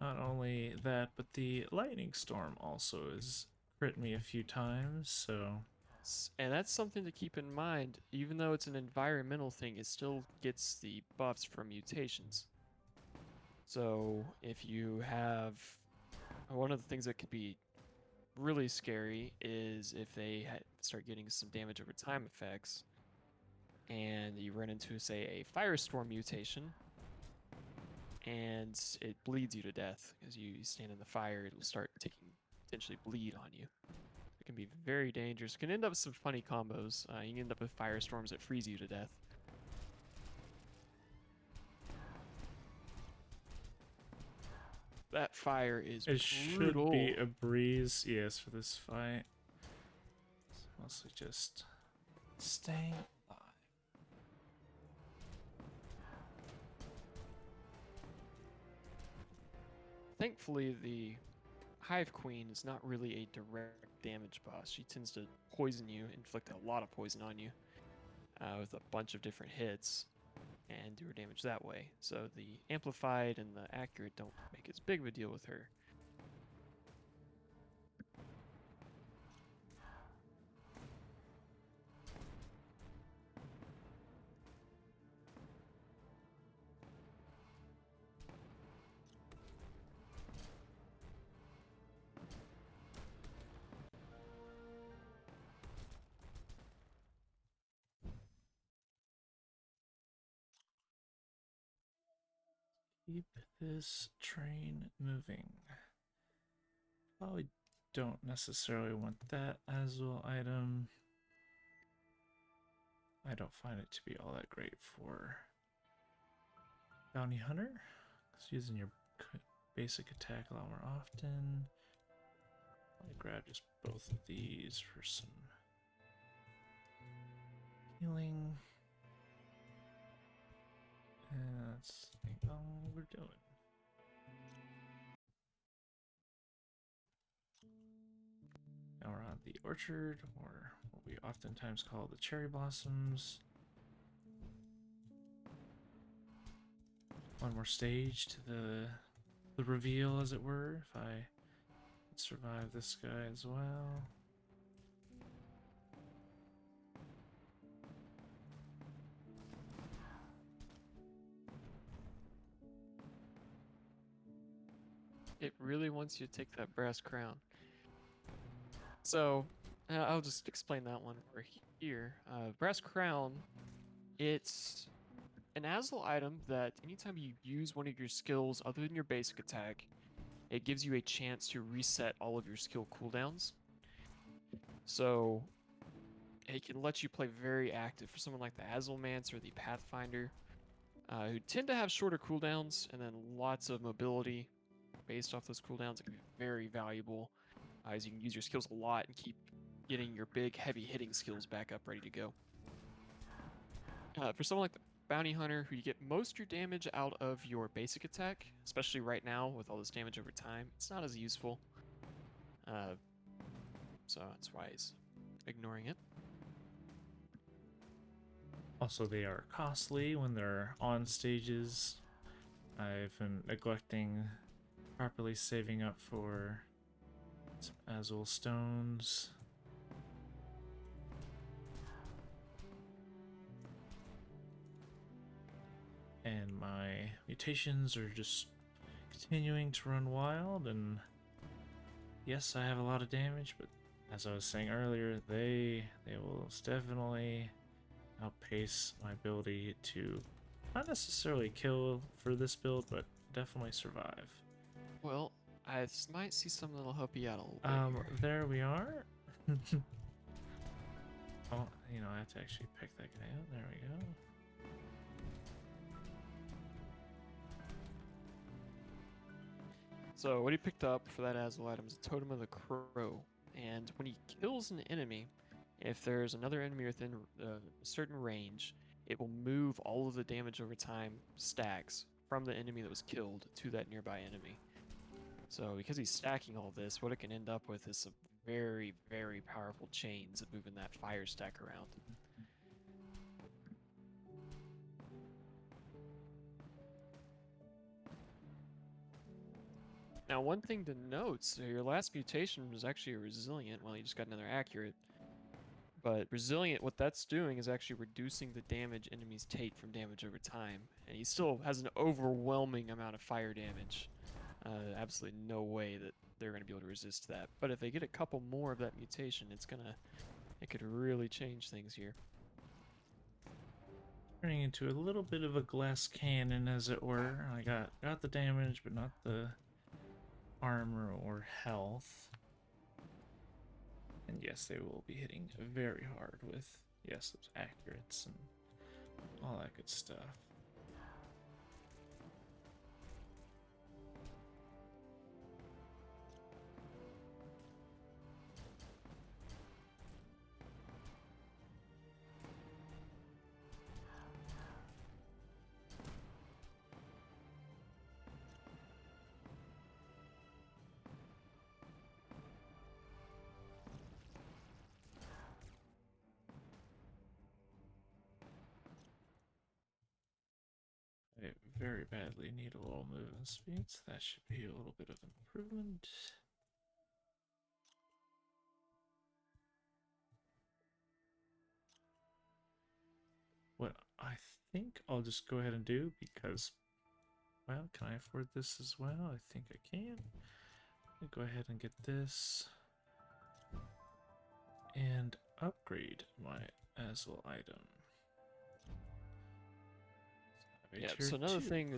Not only that, but the lightning storm also has crit me a few times, so And that's something to keep in mind. Even though it's an environmental thing, it still gets the buffs from mutations. So if you have one of the things that could be really scary is if they start getting some damage over time effects, and you run into, say, a firestorm mutation, and it bleeds you to death as you stand in the fire. It will start taking potentially bleed on you. It can be very dangerous. It can end up with some funny combos. You can end up with firestorms that freeze you to death. That fire is it brutal. should be a breeze, yes, for this fight. It's mostly just staying alive. Thankfully, the Hive Queen is not really a direct damage boss. She tends to poison you, inflict a lot of poison on you with a bunch of different hits, and do her damage that way. So the amplified and the accurate don't make as big of a deal with her. Keep this train moving. Probably don't necessarily want that Azul item. I don't find it to be all that great for Bounty Hunter, because using your basic attack a lot more often. I'll grab just both of these for some healing. And that's all we're doing. Now we're on the orchard, or what we oftentimes call the cherry blossoms. One more stage to the reveal, as it were, if I survive this guy as well. It really wants you to take that brass crown. So, I'll just explain that one over here. Brass crown, it's an Azul item that anytime you use one of your skills other than your basic attack, it gives you a chance to reset all of your skill cooldowns. So, it can let you play very active for someone like the Azulmance or the Pathfinder, who tend to have shorter cooldowns and then lots of mobility based off those cooldowns. It can be very valuable, as you can use your skills a lot and keep getting your big, heavy hitting skills back up ready to go. For someone like the Bounty Hunter, who you get most of your damage out of your basic attack, especially right now with all this damage over time, it's not as useful. So that's why he's ignoring it. Also, they are costly when they're on stages. I've been neglecting properly saving up for some Azul stones. And my mutations are just continuing to run wild, and yes, I have a lot of damage, but as I was saying earlier, they will definitely outpace my ability to not necessarily kill for this build, but definitely survive. Well, I might see something that'll help you out a little bit here. There we are. Oh, you know, I have to actually pick that guy up. There we go. So what he picked up for that Azul item is a Totem of the Crow, and when he kills an enemy, if there's another enemy within a certain range, it will move all of the damage over time stacks from the enemy that was killed to that nearby enemy. So because he's stacking all this, what it can end up with is some very, very powerful chains of moving that fire stack around. Now, one thing to note, so your last mutation was actually a Resilient, well, you just got another Accurate. But Resilient, what that's doing is actually reducing the damage enemies take from damage over time. And he still has an overwhelming amount of fire damage. Absolutely no way that they're going to be able to resist that. But if they get a couple more of that mutation, it could really change things here. Turning into a little bit of a glass cannon, as it were. I got the damage, but not the armor or health. And yes, they will be hitting very hard with, yes, those accurates and all that good stuff. I very badly need a little movement speed, so that should be a little bit of improvement. What I think I'll just go ahead and do, because, well, can I afford this as well? I think I can. I'll go ahead and get this and upgrade my Azul item. Yeah, so another thing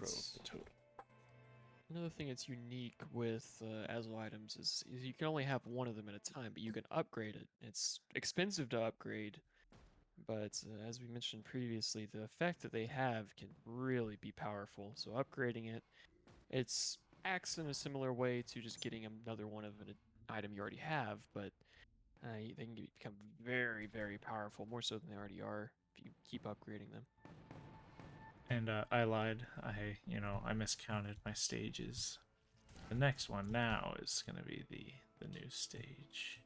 that's unique with Azul items is you can only have one of them at a time, but you can upgrade it. It's expensive to upgrade, but as we mentioned previously, the effect that they have can really be powerful. So upgrading it acts in a similar way to just getting another one of an item you already have, but they can become very, very powerful, more so than they already are if you keep upgrading them. And I lied. I miscounted my stages. The next one now is going to be the new stage.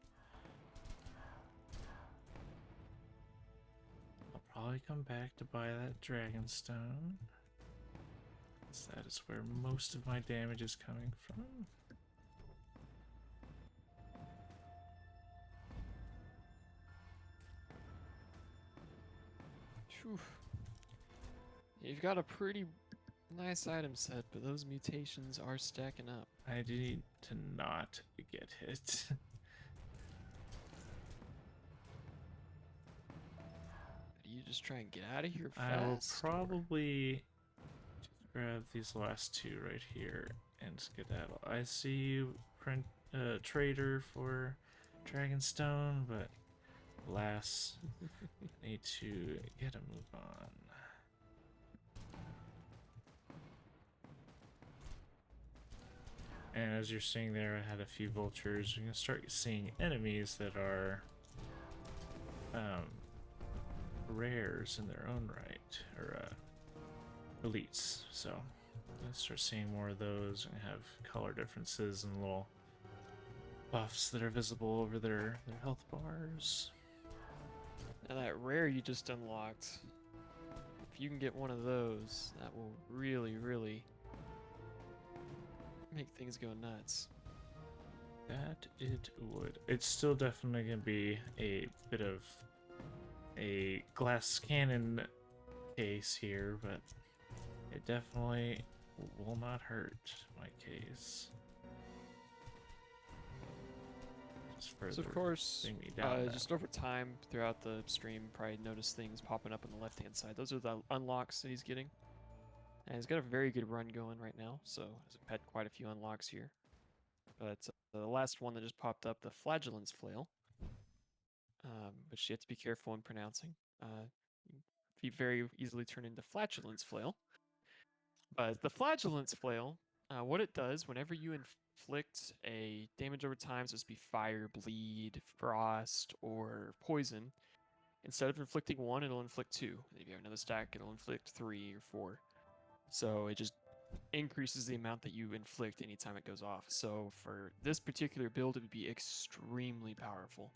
probably come back to buy that Dragonstone. That is where most of my damage is coming from. Phew. You've got a pretty nice item set, but those mutations are stacking up. I need to not get hit. You just try and get out of here I will fast. probably just grab these last two right here and skedaddle. I see you, trader for Dragonstone, but alas, I need to get a move on. And as you're seeing there, I had a few vultures. You're gonna start seeing enemies that are rares in their own right, or elites. So let's start seeing more of those, and have color differences and little buffs that are visible over their health bars. Now that rare you just unlocked, if you can get one of those, that will really, really make things go nuts. That it would. It's still definitely gonna be a bit of a glass cannon case here, but it definitely will not hurt my case. So of course, bring me down just over time throughout the stream, probably notice things popping up on the left-hand side. Those are the unlocks that he's getting. And he's got a very good run going right now, so he's had quite a few unlocks here. But the last one that just popped up, the Flagellance Flail, which you have to be careful in pronouncing. Be very easily turned into Flatulence Flail. But the Flagellance Flail, what it does, whenever you inflict a damage over time, so this be fire, bleed, frost, or poison, instead of inflicting one, it'll inflict two. If you have another stack, it'll inflict 3 or 4. So it just increases the amount that you inflict anytime it goes off. So for this particular build, it would be extremely powerful.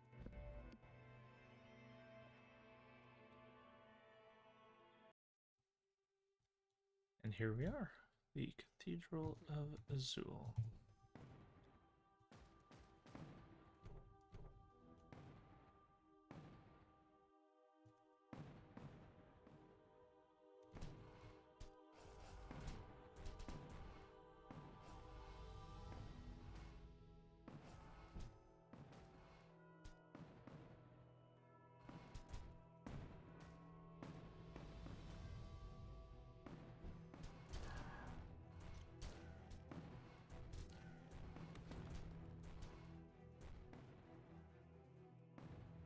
And here we are, the Cathedral of Azul.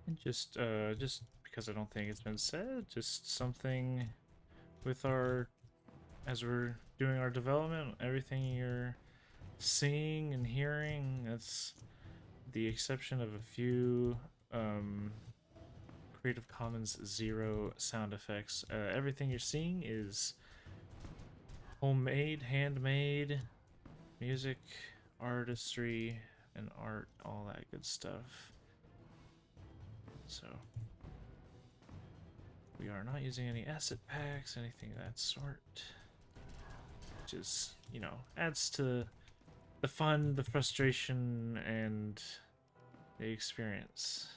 And just because I don't think it's been said, just something with as we're doing our development, everything you're seeing and hearing, that's the exception of a few Creative Commons 0 sound effects. Everything you're seeing is homemade, handmade, music, artistry, and art, all that good stuff. So we are not using any asset packs, anything of that sort. Which is, you know, adds to the fun, the frustration, and the experience.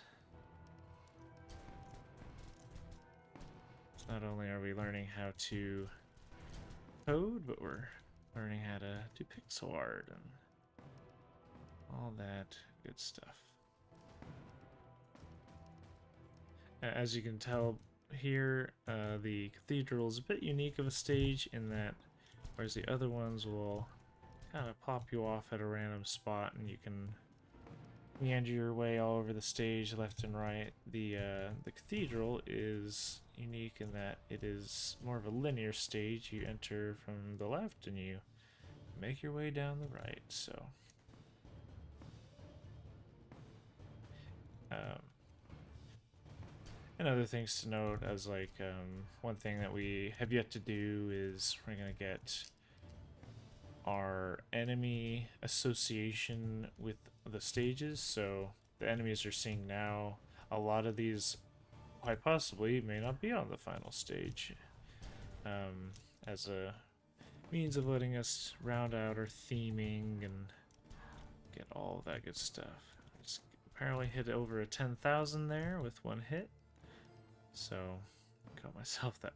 So not only are we learning how to code, but we're learning how to do pixel art and all that good stuff. As you can tell here, the cathedral is a bit unique of a stage in that, whereas the other ones will kind of pop you off at a random spot and you can meander your way all over the stage left and right, the cathedral is unique in that it is more of a linear stage. You enter from the left and you make your way down the right. So and other things to note, as like one thing that we have yet to do is we're gonna get our enemy association with the stages. So the enemies you're seeing now, a lot of these quite possibly may not be on the final stage, as a means of letting us round out our theming and get all that good stuff. Just apparently hit over a 10,000 there with one hit, so got myself that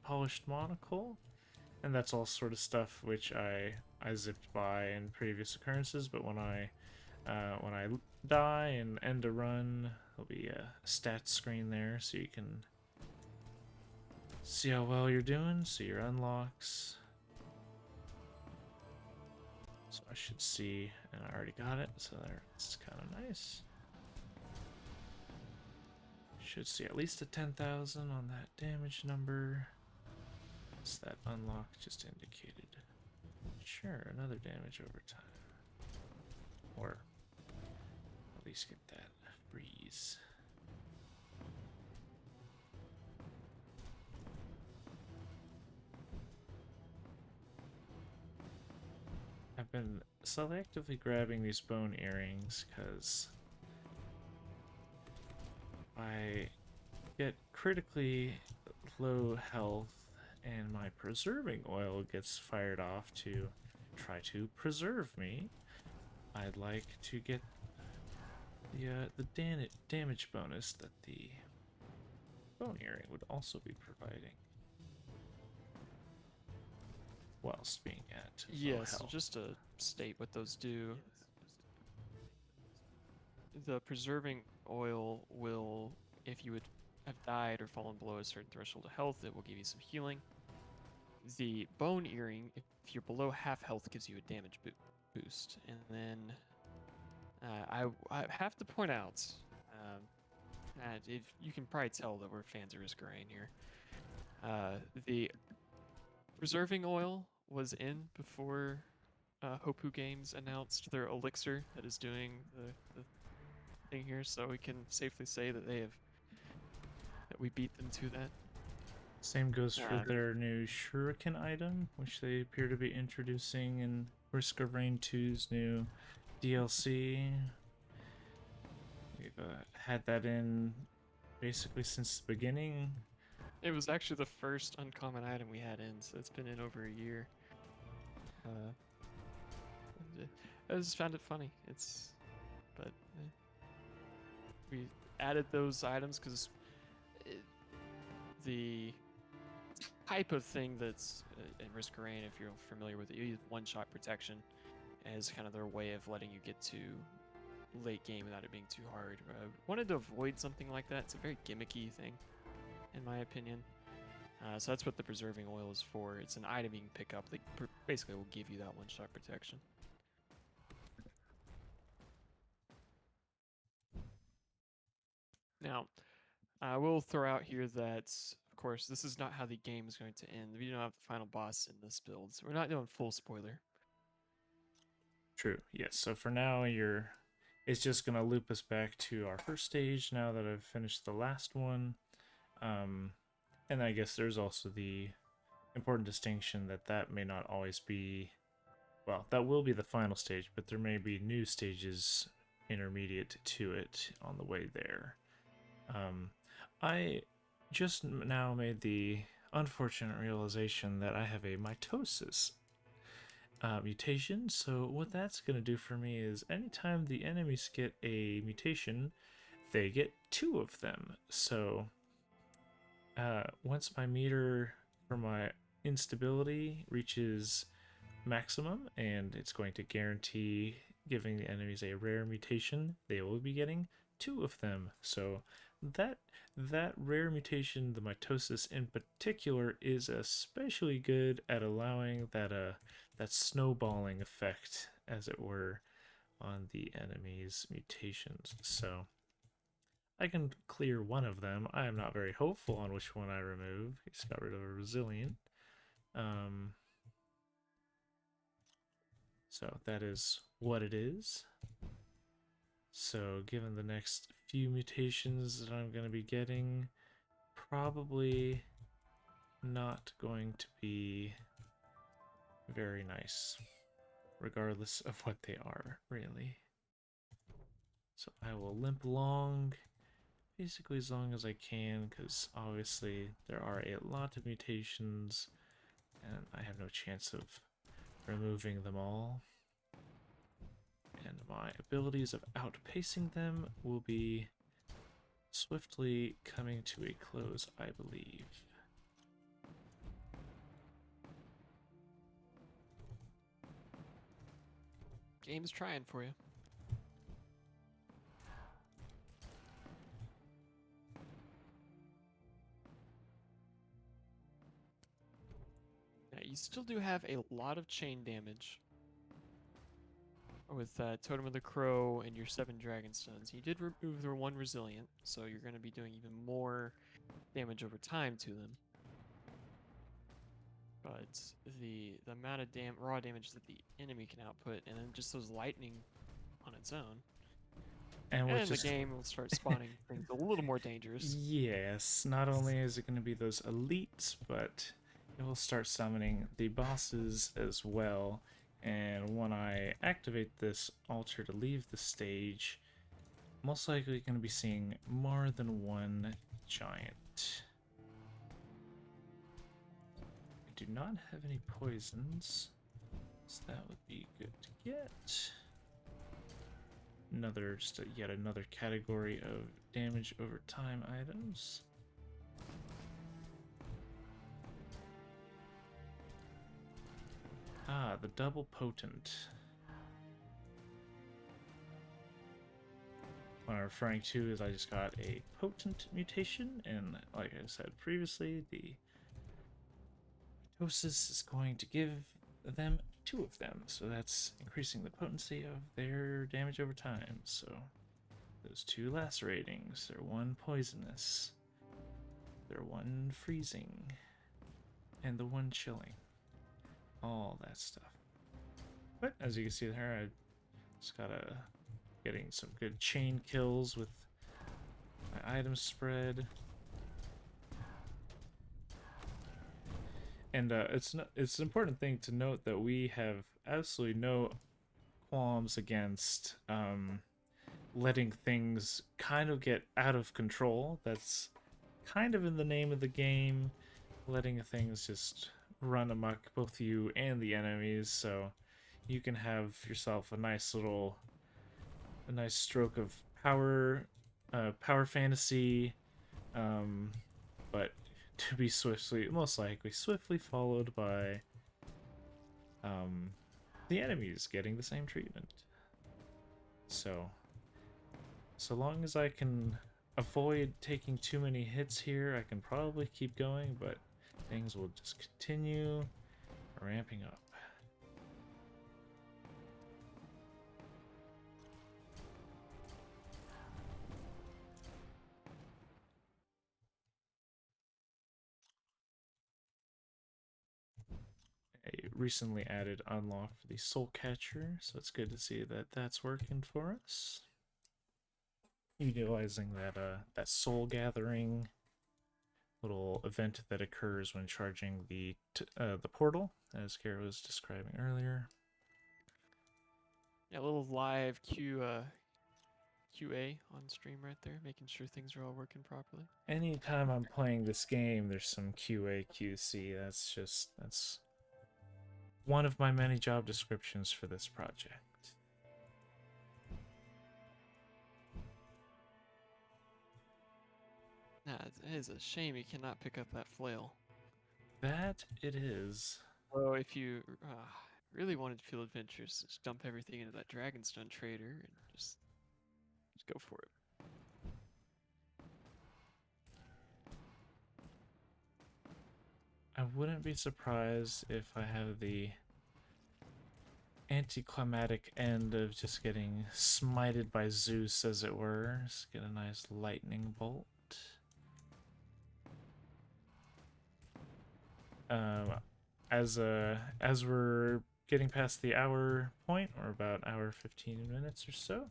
polished monocle, and that's all sort of stuff which I zipped by in previous occurrences. But when I die and end a run, there'll be a stats screen there, so you can see how well you're doing, see your unlocks. So I should see, and I already got it, so it's kind of nice. Should see at least a 10,000 on that damage number. What's that unlock just indicated? Sure, another damage over time. Or at least get that freeze. I've been selectively grabbing these bone earrings because I get critically low health and my preserving oil gets fired off to try to preserve me. I'd like to get the damage bonus that the bone earring would also be providing, whilst being at low Yes, health. just to state what those do. The preserving oil will, if you would have died or fallen below a certain threshold of health, it will give you some healing. The bone earring, if you're below half health, gives you a damage boost. And then I have to point out, and if you can probably tell that we're fans of Risk-A-Rain here. The preserving oil was in before Hopoo Games announced their elixir that is doing the thing here, so we can safely say that we beat them to that. Same goes for their new Shuriken item, which they appear to be introducing in Risk-A-Rain 2's new DLC. We've had that in basically since the beginning. It was actually the first uncommon item we had in, so it's been in over a year. I just found it funny. We added those items because the type of thing that's in Risk-A-Rain, if you're familiar with it, you use one-shot protection as kind of their way of letting you get to late game without it being too hard. Wanted to avoid something like that. It's a very gimmicky thing, in my opinion. So that's what the preserving oil is for. It's an item you can pick up that basically will give you that one-shot protection. Now, I will throw out here that, of course, this is not how the game is going to end. We don't have the final boss in this build, so we're not doing full spoiler. True, yes. So for now, it's just going to loop us back to our first stage now that I've finished the last one. And I guess there's also the important distinction that may not always be, well, that will be the final stage, but there may be new stages intermediate to it on the way there. I just now made the unfortunate realization that I have a mitosis mutation. So what that's going to do for me is anytime the enemies get a mutation, they get 2 of them. So once my meter for my instability reaches maximum, and it's going to guarantee giving the enemies a rare mutation, they will be getting 2 of them. So that rare mutation, the mitosis in particular, is especially good at allowing that snowballing effect, as it were, on the enemy's mutations. So I can clear one of them. I am not very hopeful on which one I remove. He's got rid of a resilient. So that is what it is. So given the next few mutations that I'm going to be getting, probably not going to be very nice, regardless of what they are, really. So I will limp along basically as long as I can, because obviously there are a lot of mutations and I have no chance of removing them all. And my abilities of outpacing them will be swiftly coming to a close, I believe. Game's trying for you. Now, you still do have a lot of chain damage with Totem of the Crow and your 7 Dragon Stones. You did remove their 1 Resilient, so you're going to be doing even more damage over time to them. But the amount of raw damage that the enemy can output, and then just those lightning on its own, And the game will start spawning things a little more dangerous. Yes, not only is it going to be those elites, but it will start summoning the bosses as well. And when I activate this altar to leave the stage, most likely going to be seeing more than one giant. I do not have any poisons, so that would be good to get. Yet another category of damage over time items. Ah, the double potent. What I'm referring to is I just got a potent mutation, and like I said previously, the mitosis is going to give them 2 of them, so that's increasing the potency of their damage over time. So those 2 laceratings, they're 1 poisonous, they're 1 freezing, and the 1 chilling. All that stuff. But as you can see there, I just gotta getting some good chain kills with my item spread. And it's an important thing to note that we have absolutely no qualms against letting things kind of get out of control. That's kind of in the name of the game, letting things just run amok, both you and the enemies, so you can have yourself a nice stroke of power fantasy, but to be most likely swiftly followed by the enemies getting the same treatment. So long as I can avoid taking too many hits here, I can probably keep going, but things will just continue ramping up. A recently added unlock for the Soul Catcher, so it's good to see that that's working for us. Utilizing that soul gathering little event that occurs when charging the portal, as Kara was describing earlier. Yeah, a little live QA on stream right there, making sure things are all working properly. Anytime I'm playing this game, there's some QA QC. That's one of my many job descriptions for this project. Nah, it is a shame you cannot pick up that flail. That it is. So if you really wanted to feel adventurous, just dump everything into that Dragonstone trader and just go for it. I wouldn't be surprised if I have the anticlimactic end of just getting smited by Zeus, as it were. Just get a nice lightning bolt. As we're getting past the hour point, or about hour 15 minutes or so,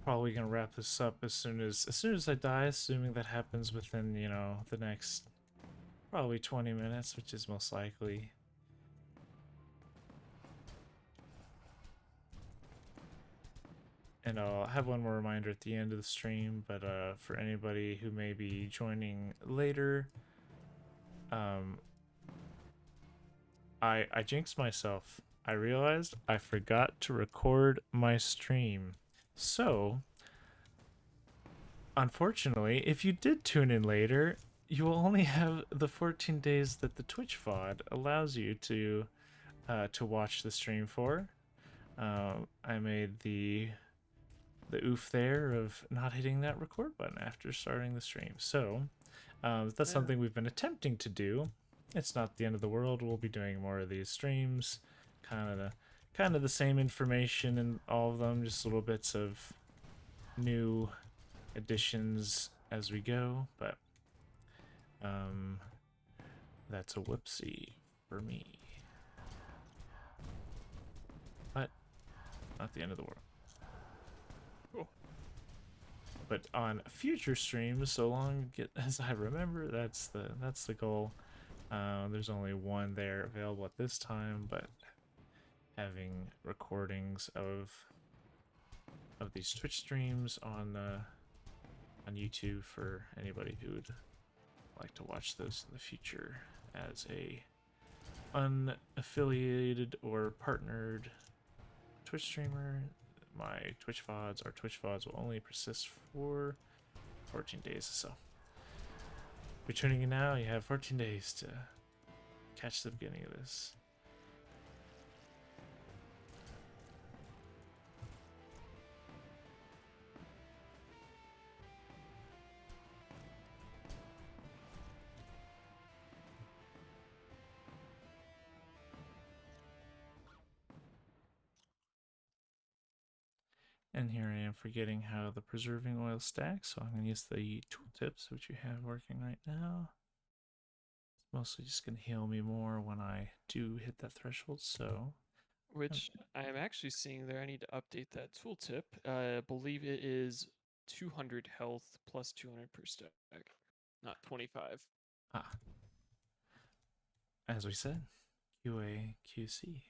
probably gonna wrap this up as soon as I die, assuming that happens within, you know, the next probably 20 minutes, which is most likely. and I'll have one more reminder at the end of the stream, but for anybody who may be joining later, I jinxed myself. I realized I forgot to record my stream. So, unfortunately, if you did tune in later, you will only have the 14 days that the Twitch VOD allows you to watch the stream for. I made the oof there of not hitting that record button after starting the stream. So that's something we've been attempting to do. It's not the end of the world. We'll be doing more of these streams, kind of the same information in all of them, just little bits of new additions as we go. But that's a whoopsie for me. But not the end of the world. Cool. But on future streams, so long as I remember, that's the goal. There's only one there available at this time, but having recordings of these Twitch streams on YouTube for anybody who would like to watch those in the future as a unaffiliated or partnered Twitch streamer. My Twitch VODs, our Twitch VODs will only persist for 14 days or so. If you're tuning in now, you have 14 days to catch the beginning of this. And here I am forgetting how the preserving oil stacks, so I'm going to use the tooltips, which you have working right now. It's mostly just going to heal me more when I do hit that threshold, so... Which I am actually seeing there. I need to update that tooltip. I believe it is 200 health plus 200 per stack, not 25. Ah. As we said, QA, QC.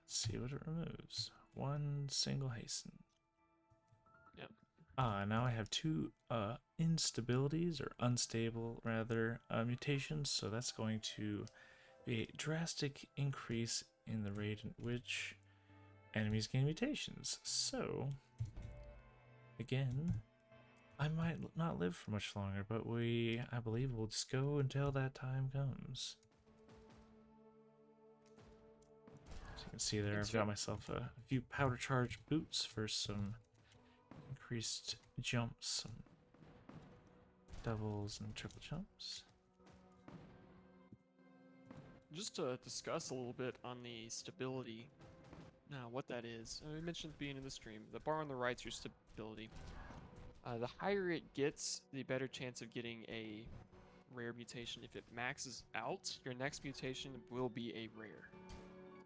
Let's see what it removes. One single hasten. Yep. Now I have two instabilities, or unstable rather, mutations, so that's going to be a drastic increase in the rate at which enemies gain mutations. So, again, I might not live for much longer, but I believe we'll just go until that time comes. So you can see there, I've got myself a few powder charge boots for some increased jumps, some doubles and triple jumps. Just to discuss a little bit on the stability. Now, what that is, I mentioned at the beginning of the stream, the bar on the right's your stability. The higher it gets, the better chance of getting a rare mutation. If it maxes out, your next mutation will be a rare.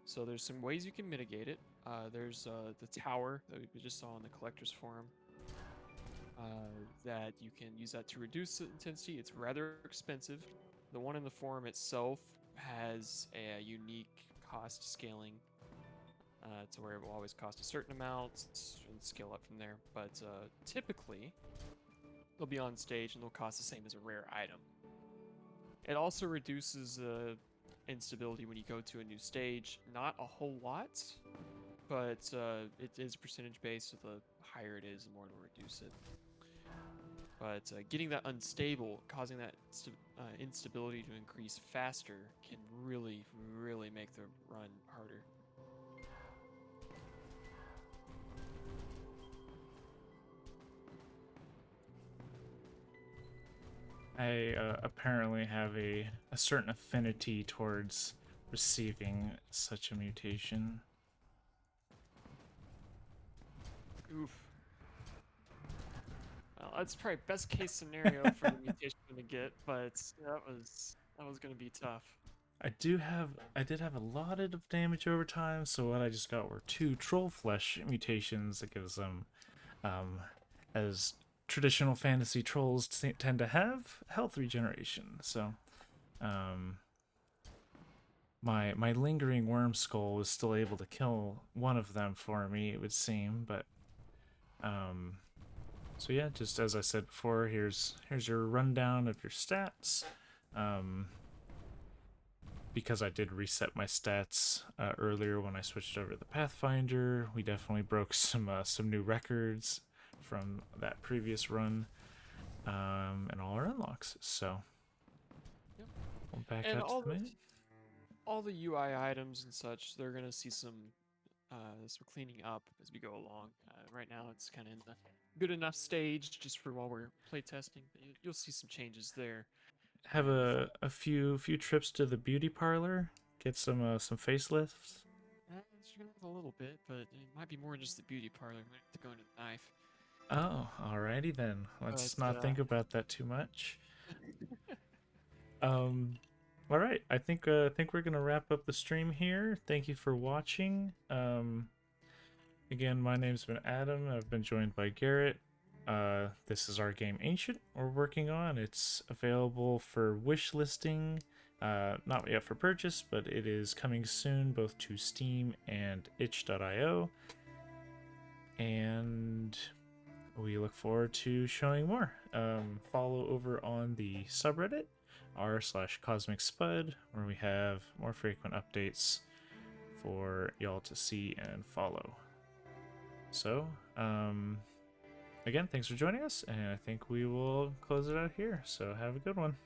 So there's some ways you can mitigate it. There's the tower that we just saw in the collector's forum. That you can use that to reduce the intensity. It's rather expensive. The one in the forum itself has a unique cost scaling to where it will always cost a certain amount and scale up from there. But typically, they'll be on stage and they'll cost the same as a rare item. It also reduces instability when you go to a new stage. Not a whole lot, but it is percentage based, so the higher it is, the more it'll reduce it. But getting that unstable, causing that instability to increase faster, can really, really make the run harder. I apparently have a certain affinity towards receiving such a mutation. Oof. Well, that's probably best case scenario for the mutation to get, but that was gonna be tough. I did have a lot of damage over time, so what I just got were 2 troll flesh mutations that gives them, as traditional fantasy trolls tend to have, health regeneration. So my lingering worm skull was still able to kill one of them for me, it would seem, but so yeah, just as I said before, here's your rundown of your stats. Because I did reset my stats earlier when I switched over to the Pathfinder, we definitely broke some new records from that previous run, and all our unlocks. So Yep. we'll back And out to the main. all the UI items and such, they're gonna see some cleaning up as we go along. Right now, it's kind of in the good enough stage just for while we're playtesting. You'll see some changes there. Have And a few trips to the beauty parlor, get some facelifts. it's gonna have a little bit, but it might be more than just the beauty parlor. We have to go into the knife. Oh, alrighty then. Let's But not think about that too much. All right. I think we're gonna wrap up the stream here. Thank you for watching. Again, my name's been Adam. I've been joined by Garrett. This is our game Ancient we're working on. It's available for wish listing. Not yet for purchase, but it is coming soon, both to Steam and itch.io. And we look forward to showing more. Follow over on the subreddit r/Cosmic Spud, where we have more frequent updates for y'all to see and follow. So, again, thanks for joining us, and I think we will close it out here. So have a good one.